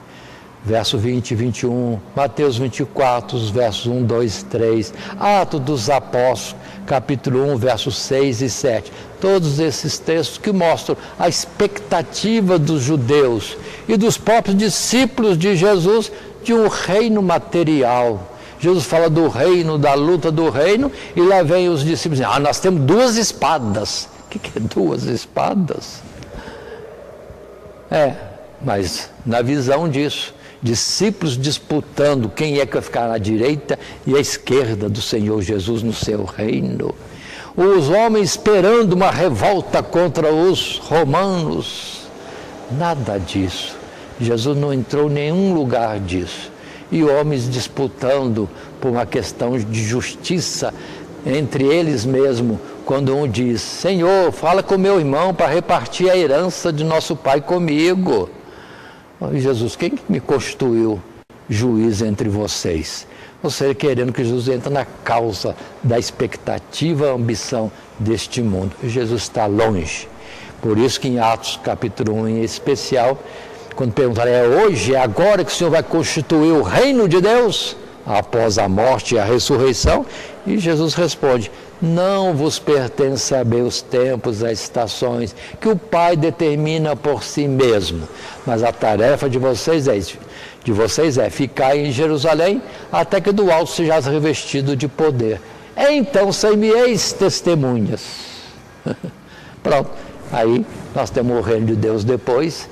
verso 20 e 21, Mateus 24, os versos 1, 2 e 3, Atos dos Apóstolos, capítulo 1, versos 6 e 7. Todos esses textos que mostram a expectativa dos judeus e dos próprios discípulos de Jesus de um reino material. Jesus fala do reino, da luta do reino, e lá vem os discípulos dizendo: nós temos duas espadas. O que é duas espadas? Mas na visão disso, discípulos disputando quem é que vai ficar à direita e à esquerda do Senhor Jesus no seu reino. Os homens esperando uma revolta contra os romanos. Nada disso. Jesus não entrou em nenhum lugar disso. E homens disputando por uma questão de justiça entre eles mesmos, quando um diz: Senhor, fala com meu irmão para repartir a herança de nosso pai comigo. Jesus, quem me constituiu juiz entre vocês? ou seja, querendo que Jesus entre na causa da expectativa, ambição deste mundo. E Jesus está longe. Por isso que em Atos capítulo 1 em especial, quando perguntaram, é hoje, é agora que o Senhor vai constituir o reino de Deus? Após a morte e a ressurreição? E Jesus responde, não vos pertence saber os tempos, as estações, que o Pai determina por si mesmo. Mas a tarefa de vocês é ficar em Jerusalém até que do alto sejais revestido de poder. Então ser-me-eis testemunhas. Pronto. Aí nós temos o reino de Deus depois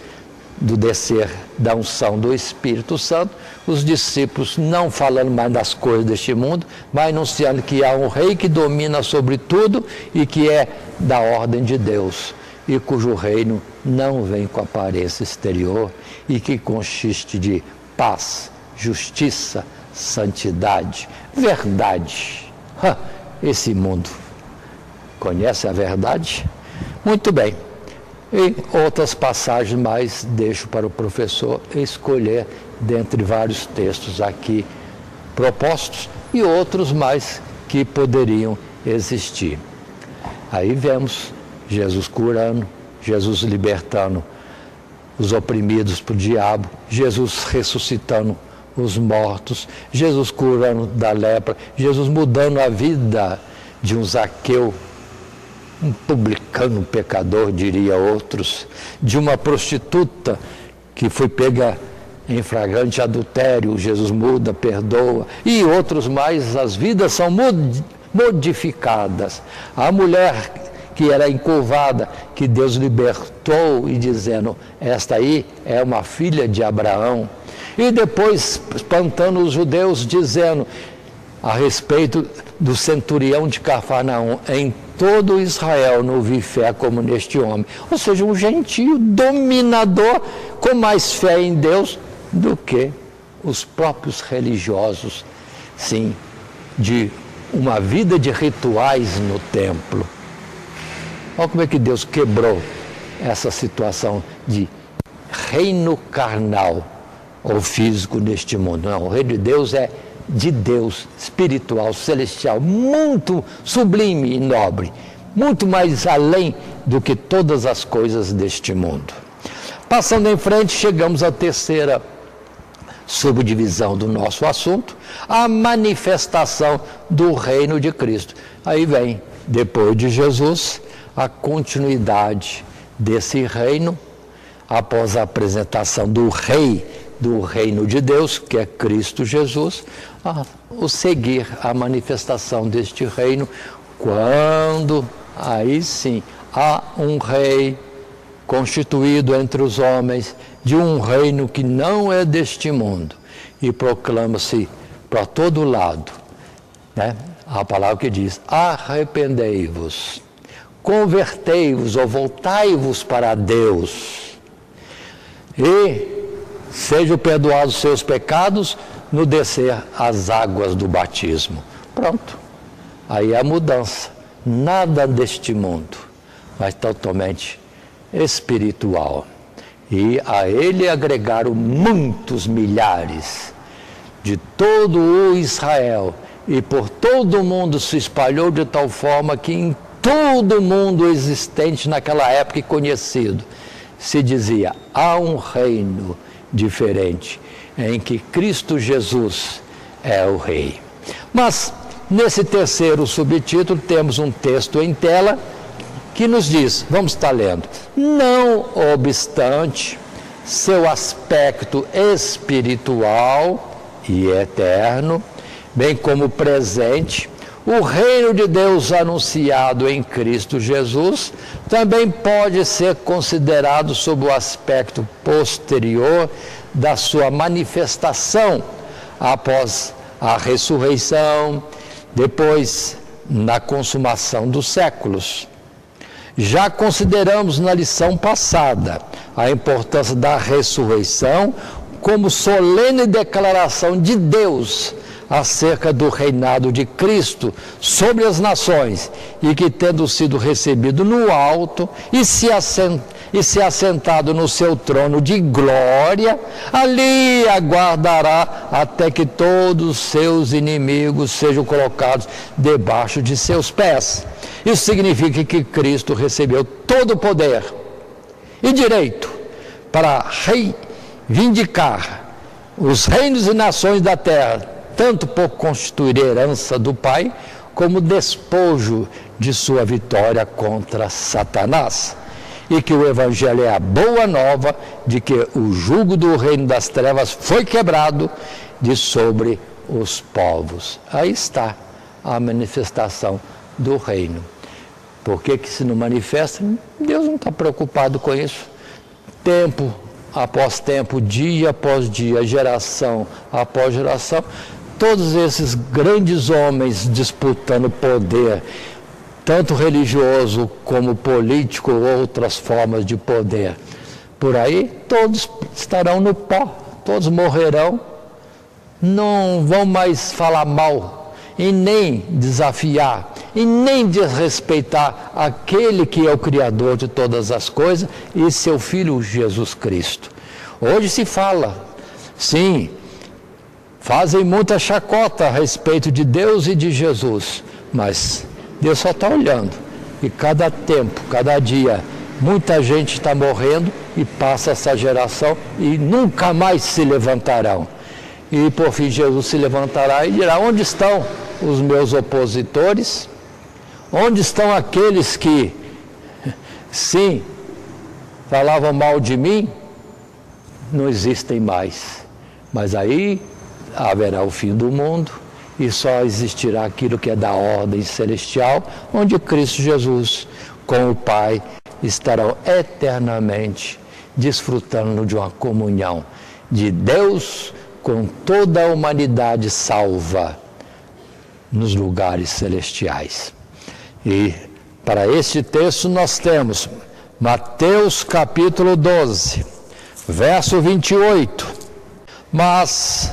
do descer da unção do Espírito Santo, os discípulos não falando mais das coisas deste mundo, mas anunciando que há um rei que domina sobre tudo e que é da ordem de Deus, e cujo reino não vem com aparência exterior e que consiste de paz, justiça, santidade, verdade. Esse mundo conhece a verdade? Muito bem. E outras passagens mais deixo para o professor escolher dentre vários textos aqui propostos e outros mais que poderiam existir. Aí vemos Jesus curando, Jesus libertando os oprimidos por diabo, Jesus ressuscitando os mortos, Jesus curando da lepra, Jesus mudando a vida de um Zaqueu, um publicano, um pecador, diria outros, de uma prostituta que foi pega em flagrante adultério, Jesus muda, perdoa, e outros mais, as vidas são modificadas. A mulher que era encurvada, que Deus libertou e dizendo, esta aí é uma filha de Abraão. E depois espantando os judeus, dizendo a respeito do centurião de Cafarnaum, em todo Israel não vi fé como neste homem. Ou seja, um gentio dominador com mais fé em Deus do que os próprios religiosos, sim, de uma vida de rituais no templo. Olha como é que Deus quebrou essa situação de reino carnal ou físico neste mundo. Não, o reino de Deus é de Deus, espiritual, celestial, muito sublime e nobre, muito mais além do que todas as coisas deste mundo. Passando em frente, chegamos à terceira subdivisão do nosso assunto, a manifestação do reino de Cristo. Aí vem, depois de Jesus, a continuidade desse reino, após a apresentação do rei do reino de Deus, que é Cristo Jesus, o seguir a manifestação deste reino, quando aí sim há um rei constituído entre os homens, de um reino que não é deste mundo, e proclama-se para todo lado, né? A palavra que diz, arrependei-vos, convertei-vos ou voltai-vos para Deus, e sejam perdoados os seus pecados no descer as águas do batismo. Pronto. Aí é a mudança. Nada deste mundo, mas totalmente espiritual. E a ele agregaram muitos milhares de todo o Israel. E por todo o mundo se espalhou de tal forma que em todo o mundo existente naquela época e conhecido, se dizia, há um reino diferente, em que Cristo Jesus é o Rei. Mas, nesse terceiro subtítulo, temos um texto em tela que nos diz, vamos estar lendo, não obstante seu aspecto espiritual e eterno, bem como presente, o reino de Deus anunciado em Cristo Jesus também pode ser considerado sob o aspecto posterior da sua manifestação após a ressurreição, depois na consumação dos séculos. Já consideramos na lição passada a importância da ressurreição como solene declaração de Deus acerca do reinado de Cristo sobre as nações, e que, tendo sido recebido no alto e se assentado no seu trono de glória, ali aguardará até que todos os seus inimigos sejam colocados debaixo de seus pés. Isso significa que Cristo recebeu todo o poder e direito para reivindicar os reinos e nações da terra, tanto por constituir herança do Pai, como despojo de sua vitória contra Satanás. E que o Evangelho é a boa nova de que o jugo do reino das trevas foi quebrado de sobre os povos. Aí está a manifestação do reino. Por que se não manifesta? Deus não está preocupado com isso. Tempo após tempo, dia após dia, geração após geração, todos esses grandes homens disputando poder, tanto religioso como político, outras formas de poder. Por aí, todos estarão no pó, todos morrerão, não vão mais falar mal, e nem desafiar, e nem desrespeitar aquele que é o Criador de todas as coisas e seu Filho Jesus Cristo. Hoje se fala, sim, fazem muita chacota a respeito de Deus e de Jesus, mas Deus só está olhando, e cada tempo, cada dia, muita gente está morrendo e passa essa geração e nunca mais se levantarão. E por fim Jesus se levantará e dirá: onde estão os meus opositores? Onde estão aqueles que, sim, falavam mal de mim? Não existem mais. Mas aí haverá o fim do mundo e só existirá aquilo que é da ordem celestial, onde Cristo Jesus com o Pai estarão eternamente desfrutando de uma comunhão de Deus com toda a humanidade salva nos lugares celestiais. E para este texto nós temos Mateus capítulo 12, verso 28. Mas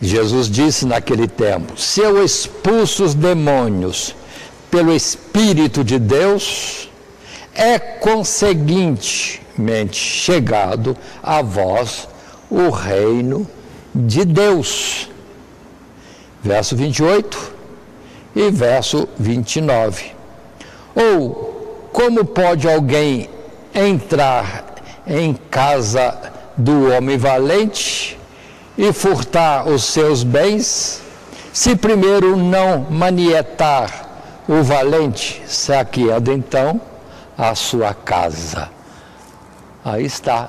Jesus disse naquele tempo: se eu expulso os demônios pelo Espírito de Deus, é conseguintemente chegado a vós o reino de Deus. Verso 28 e verso 29. Ou como pode alguém entrar em casa do homem valente e furtar os seus bens, se primeiro não manietar o valente, saqueando então a sua casa? Aí está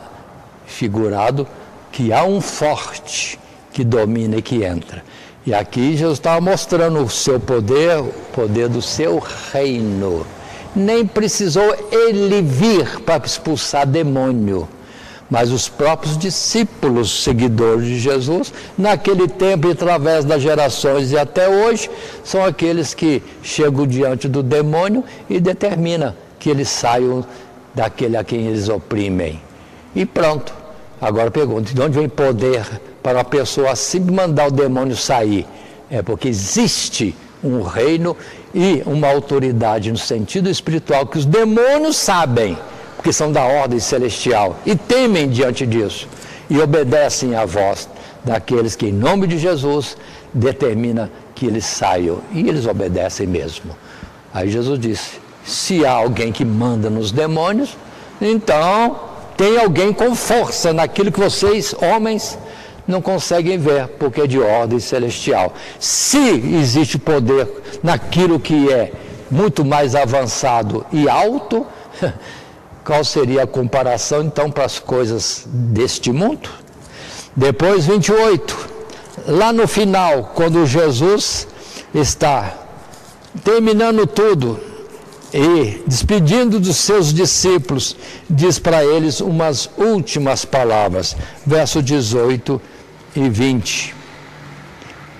figurado que há um forte que domina e que entra. E aqui Jesus estava mostrando o seu poder, o poder do seu reino. Nem precisou ele vir para expulsar demônio, mas os próprios discípulos, seguidores de Jesus, naquele tempo e através das gerações e até hoje, são aqueles que chegam diante do demônio e determinam que eles saiam daquele a quem eles oprimem. E pronto. Agora pergunta: de onde vem poder para uma pessoa assim mandar o demônio sair? É porque existe um reino e uma autoridade no sentido espiritual que os demônios sabem, porque são da ordem celestial e temem diante disso e obedecem à voz daqueles que em nome de Jesus determina que eles saiam, e eles obedecem mesmo. Aí Jesus disse: se há alguém que manda nos demônios, então tem alguém com força naquilo que vocês, homens, não conseguem ver, porque é de ordem celestial. Se existe poder naquilo que é muito mais avançado e alto, qual seria a comparação então para as coisas deste mundo? Depois 28, lá no final, quando Jesus está terminando tudo e despedindo dos seus discípulos, diz para eles umas últimas palavras, verso 18 e 20.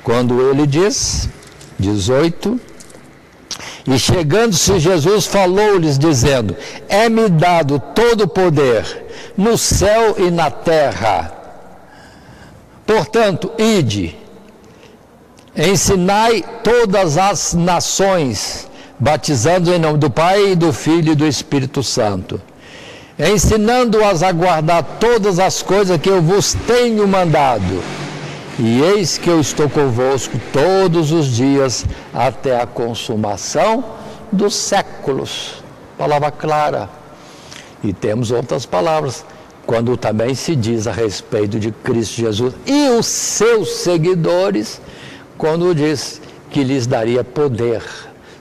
Quando ele diz, 18, e chegando-se Jesus falou-lhes dizendo: é-me dado todo o poder no céu e na terra. Portanto, ide Ensinai todas as nações, batizando em nome do Pai, do Filho e do Espírito Santo, ensinando-as a guardar todas as coisas que eu vos tenho mandado. E eis que eu estou convosco todos os dias até a consumação dos séculos. Palavra clara. E temos outras palavras, quando também se diz a respeito de Cristo Jesus e os seus seguidores, quando diz que lhes daria poder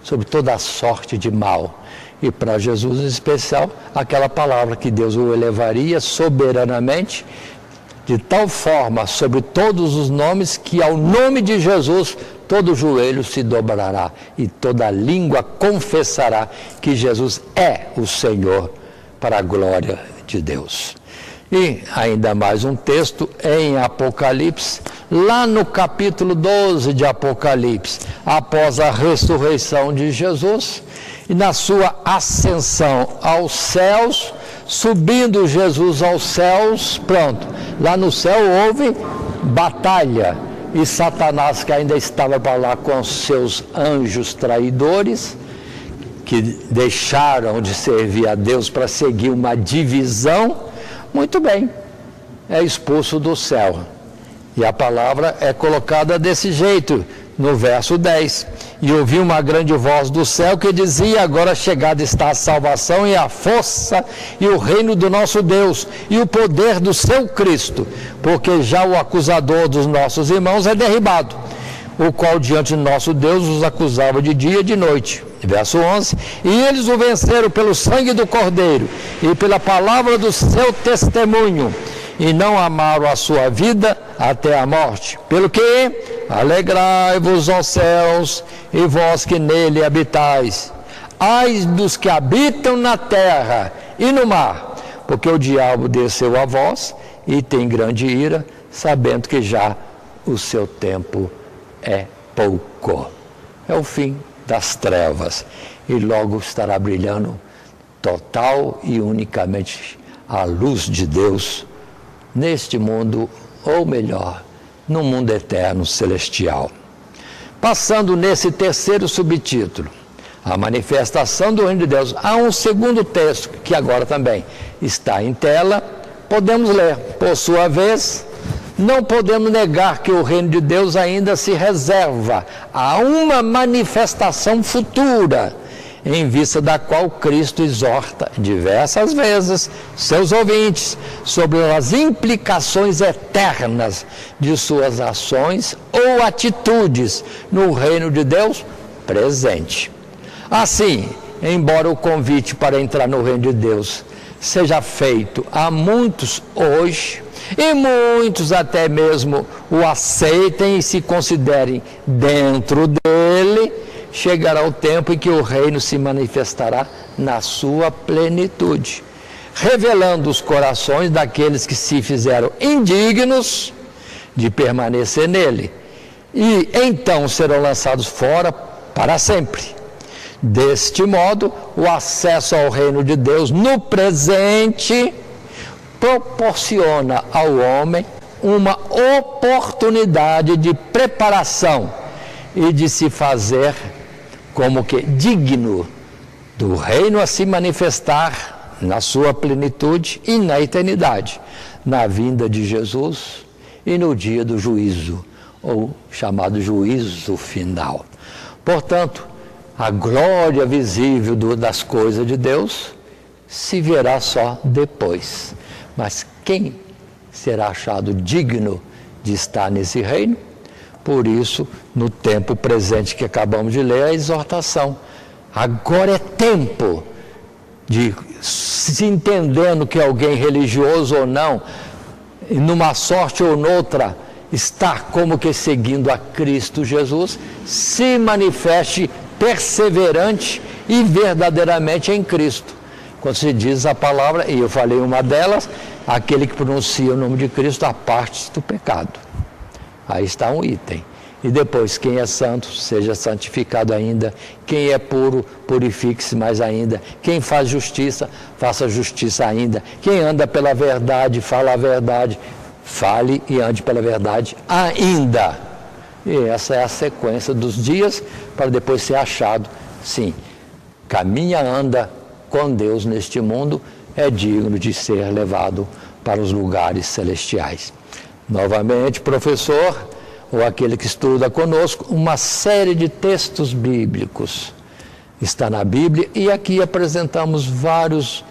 sobre toda a sorte de mal. E para Jesus em especial, aquela palavra que Deus o elevaria soberanamente, de tal forma sobre todos os nomes, que ao nome de Jesus todo joelho se dobrará e toda língua confessará que Jesus é o Senhor, para a glória de Deus. E ainda mais um texto em Apocalipse, lá no capítulo 12 de Apocalipse, após a ressurreição de Jesus e na sua ascensão aos céus, subindo Jesus aos céus, pronto, lá no céu houve batalha, e Satanás, que ainda estava para lá com seus anjos traidores, que deixaram de servir a Deus para seguir uma divisão, muito bem, é expulso do céu. E a palavra é colocada desse jeito, no verso 10. E ouvi uma grande voz do céu que dizia: agora chegada está a salvação e a força e o reino do nosso Deus e o poder do seu Cristo, porque já o acusador dos nossos irmãos é derribado, o qual diante de nosso Deus os acusava de dia e de noite. Verso 11, e eles o venceram pelo sangue do Cordeiro e pela palavra do seu testemunho, e não amaram a sua vida até a morte. Pelo que, alegrai-vos, ó céus, e vós que nele habitais. Ai dos que habitam na terra e no mar, porque o diabo desceu a vós e tem grande ira, sabendo que já o seu tempo é pouco. É o fim das trevas, e logo estará brilhando total e unicamente a luz de Deus neste mundo, ou melhor, no mundo eterno celestial. Passando nesse terceiro subtítulo, a manifestação do reino de Deus, há um segundo texto que agora também está em tela, podemos ler. Por sua vez, não podemos negar que o reino de Deus ainda se reserva a uma manifestação futura, em vista da qual Cristo exorta diversas vezes seus ouvintes sobre as implicações eternas de suas ações ou atitudes no reino de Deus presente. Assim, embora o convite para entrar no reino de Deus seja feito a muitos hoje, e muitos até mesmo o aceitem e se considerem dentro dele, chegará o tempo em que o reino se manifestará na sua plenitude, revelando os corações daqueles que se fizeram indignos de permanecer nele, e então serão lançados fora para sempre. Deste modo, o acesso ao reino de Deus no presente proporciona ao homem uma oportunidade de preparação e de se fazer como que digno do reino a se manifestar na sua plenitude e na eternidade, na vinda de Jesus e no dia do juízo, ou chamado juízo final. Portanto, a glória visível das coisas de Deus se verá só depois. Mas quem será achado digno de estar nesse reino? Por isso, no tempo presente que acabamos de ler, a exortação. Agora é tempo de, se entendendo que alguém religioso ou não, numa sorte ou noutra, está como que seguindo a Cristo Jesus, se manifeste perseverante e verdadeiramente em Cristo. Quando se diz a palavra, e eu falei uma delas, aquele que pronuncia o nome de Cristo aparte-se do pecado. Aí está um item. E depois, quem é santo, seja santificado ainda. Quem é puro, purifique-se mais ainda. Quem faz justiça, faça justiça ainda. Quem anda pela verdade, fala a verdade. Fale e ande pela verdade ainda. E essa é a sequência dos dias para depois ser achado. Sim, caminha, anda com Deus neste mundo, é digno de ser levado para os lugares celestiais. Novamente, professor, ou aquele que estuda conosco, uma série de textos bíblicos está na Bíblia, e aqui apresentamos vários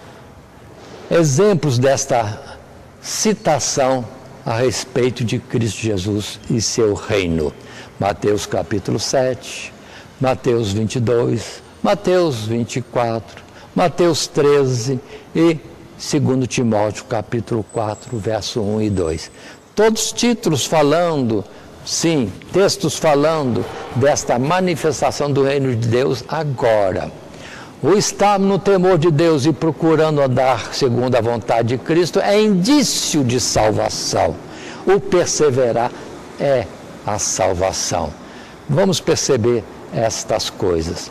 exemplos desta citação a respeito de Cristo Jesus e seu reino. Mateus capítulo 7, Mateus 22, Mateus 24, Mateus 13 e 2 Timóteo capítulo 4, verso 1 e 2. Todos títulos falando, sim, textos falando desta manifestação do reino de Deus agora. O estar no temor de Deus e procurando andar segundo a vontade de Cristo é indício de salvação. O perseverar é a salvação. Vamos perceber estas coisas.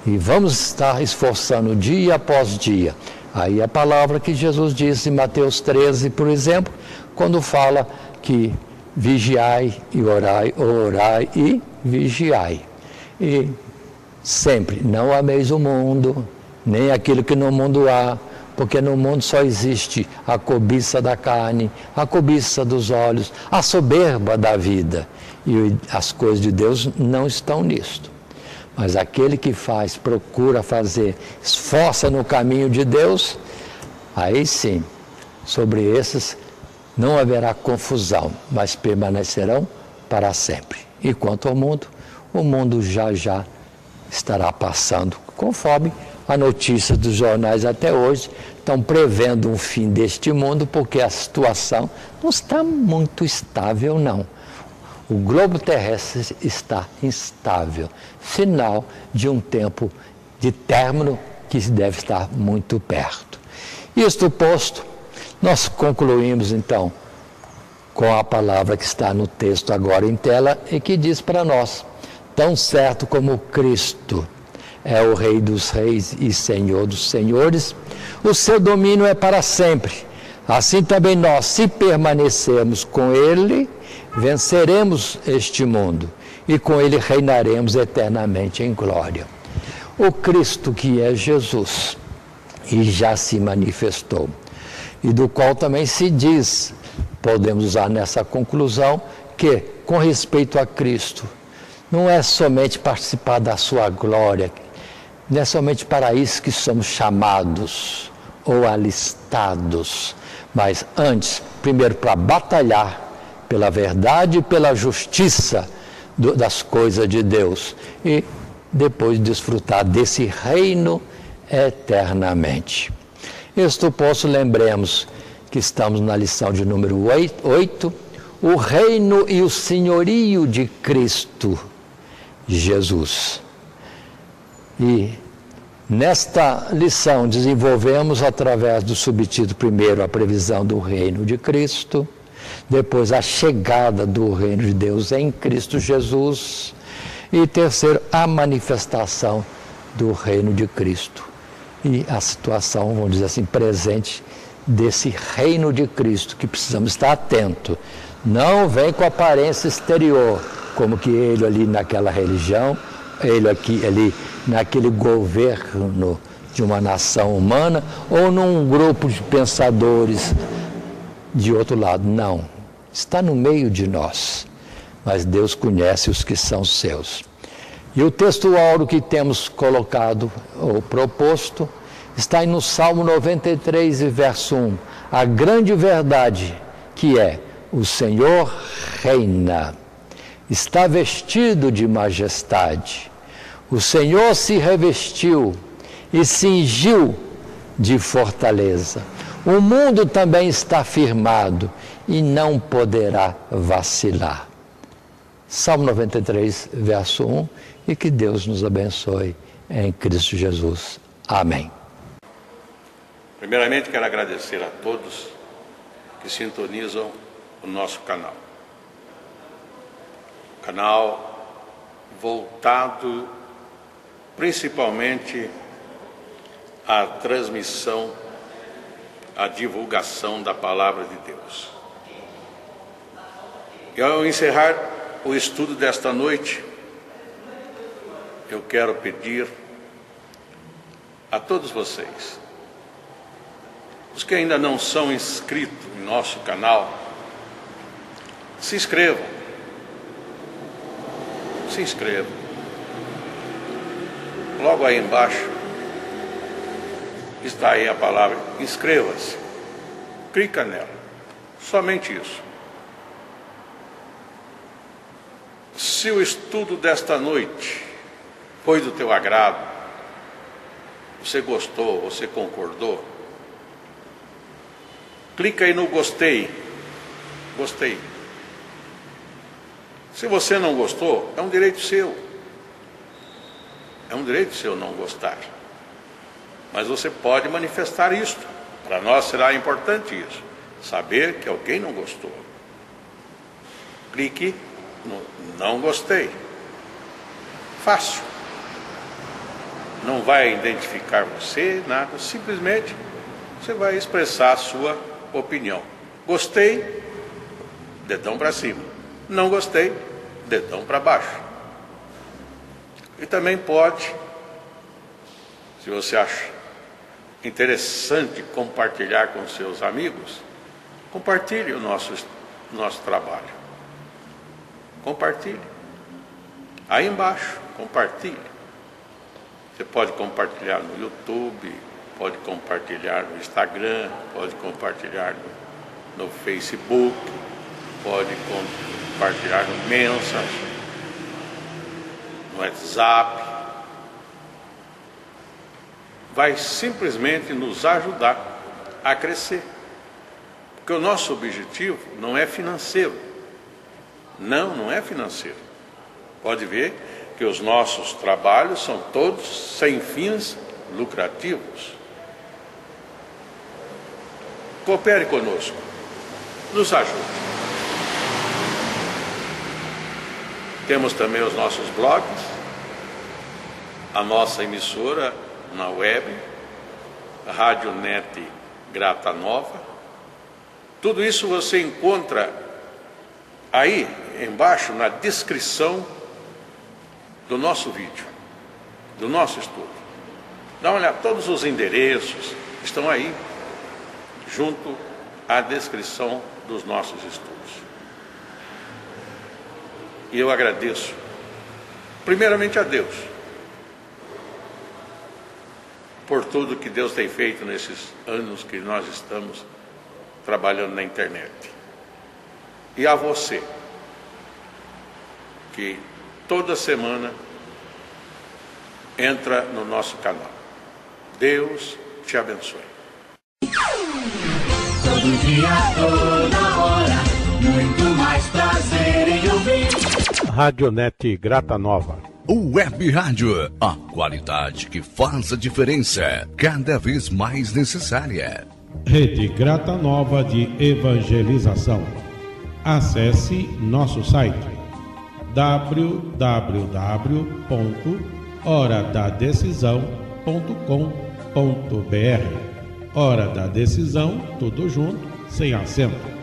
E vamos estar esforçando dia após dia. Aí a palavra que Jesus disse em Mateus 13, por exemplo, quando fala que vigiai e orai, orai e vigiai. E sempre, não ameis o mundo, nem aquilo que no mundo há, porque no mundo só existe a cobiça da carne, a cobiça dos olhos, a soberba da vida. E as coisas de Deus não estão nisto. Mas aquele que faz, procura fazer, esforça no caminho de Deus, aí sim, sobre esses não haverá confusão, mas permanecerão para sempre. E quanto ao mundo, o mundo já estará passando, conforme a notícia dos jornais até hoje, estão prevendo um fim deste mundo, porque a situação não está muito estável, não. O globo terrestre está instável, sinal de um tempo de término que deve estar muito perto. Isto posto, nós concluímos então com a palavra que está no texto agora em tela e que diz para nós: tão certo como Cristo é o Rei dos Reis e Senhor dos Senhores, o seu domínio é para sempre. Assim também nós, se permanecermos com Ele, venceremos este mundo e com Ele reinaremos eternamente em glória. O Cristo que é Jesus e já se manifestou, e do qual também se diz, podemos usar nessa conclusão, que com respeito a Cristo, não é somente participar da sua glória, não é somente para isso que somos chamados ou alistados, mas antes, primeiro para batalhar pela verdade e pela justiça das coisas de Deus e depois desfrutar desse reino eternamente. Isto posto, lembremos que estamos na lição de número 8, o reino e o senhorio de Cristo Jesus. E nesta lição desenvolvemos através do subtítulo primeiro a previsão do reino de Cristo, depois a chegada do reino de Deus em Cristo Jesus e terceiro a manifestação do reino de Cristo e a situação, vamos dizer assim, presente desse reino de Cristo que precisamos estar atento. Não vem com aparência exterior, como que ele ali naquela religião, ele aqui ali naquele governo de uma nação humana ou num grupo de pensadores de outro lado. Não, está no meio de nós, mas Deus conhece os que são seus. E o texto áureo que temos colocado ou proposto está aí no Salmo 93, verso 1. A grande verdade que é: o Senhor reina, está vestido de majestade. O Senhor se revestiu e cingiu de fortaleza. O mundo também está firmado e não poderá vacilar. Salmo 93, verso 1, e que Deus nos abençoe em Cristo Jesus. Amém. Primeiramente, quero agradecer a todos que sintonizam o nosso canal. Canal voltado principalmente à transmissão, à divulgação da Palavra de Deus. E ao encerrar o estudo desta noite, eu quero pedir a todos vocês, os que ainda não são inscritos em nosso canal, se inscrevam. Se inscrevam. Logo aí embaixo está aí a palavra inscreva-se. Clica nela. Somente isso. Se o estudo desta noite foi do teu agrado, você gostou, você concordou, clica aí no gostei. Gostei. Se você não gostou, é um direito seu. É um direito seu não gostar. Mas você pode manifestar isto. Para nós será importante isso. Saber que alguém não gostou. Clique no não gostei. Fácil. Não vai identificar você, nada. Simplesmente você vai expressar a sua opinião. Gostei, dedão para cima. Não gostei, dedão para baixo. E também pode, se você acha interessante compartilhar com seus amigos, compartilhe o nosso trabalho. Compartilhe. Aí embaixo, compartilhe. Você pode compartilhar no YouTube, pode compartilhar no Instagram, pode compartilhar no Facebook, pode compartilhar no Messenger, no WhatsApp. Vai simplesmente nos ajudar a crescer. Porque o nosso objetivo não é financeiro. Não é financeiro. Pode ver que os nossos trabalhos são todos sem fins lucrativos. Coopere conosco. Nos ajude. Temos também os nossos blogs, a nossa emissora na web, a Rádio Net Grata Nova. Tudo isso você encontra aí embaixo na descrição do nosso vídeo, do nosso estudo. Dá uma olhada, todos os endereços estão aí, junto à descrição dos nossos estudos. E eu agradeço, primeiramente a Deus, por tudo que Deus tem feito nesses anos que nós estamos trabalhando na internet. E a você, que toda semana entra no nosso canal. Deus te abençoe. Todo dia, toda hora, muito mais prazer em ouvir. Radionet Grata Nova. Web Rádio, a qualidade que faz a diferença, cada vez mais necessária. Rede Grata Nova de Evangelização. Acesse nosso site www.horadadecisão.com.br. Hora da Decisão, tudo junto, sem acento.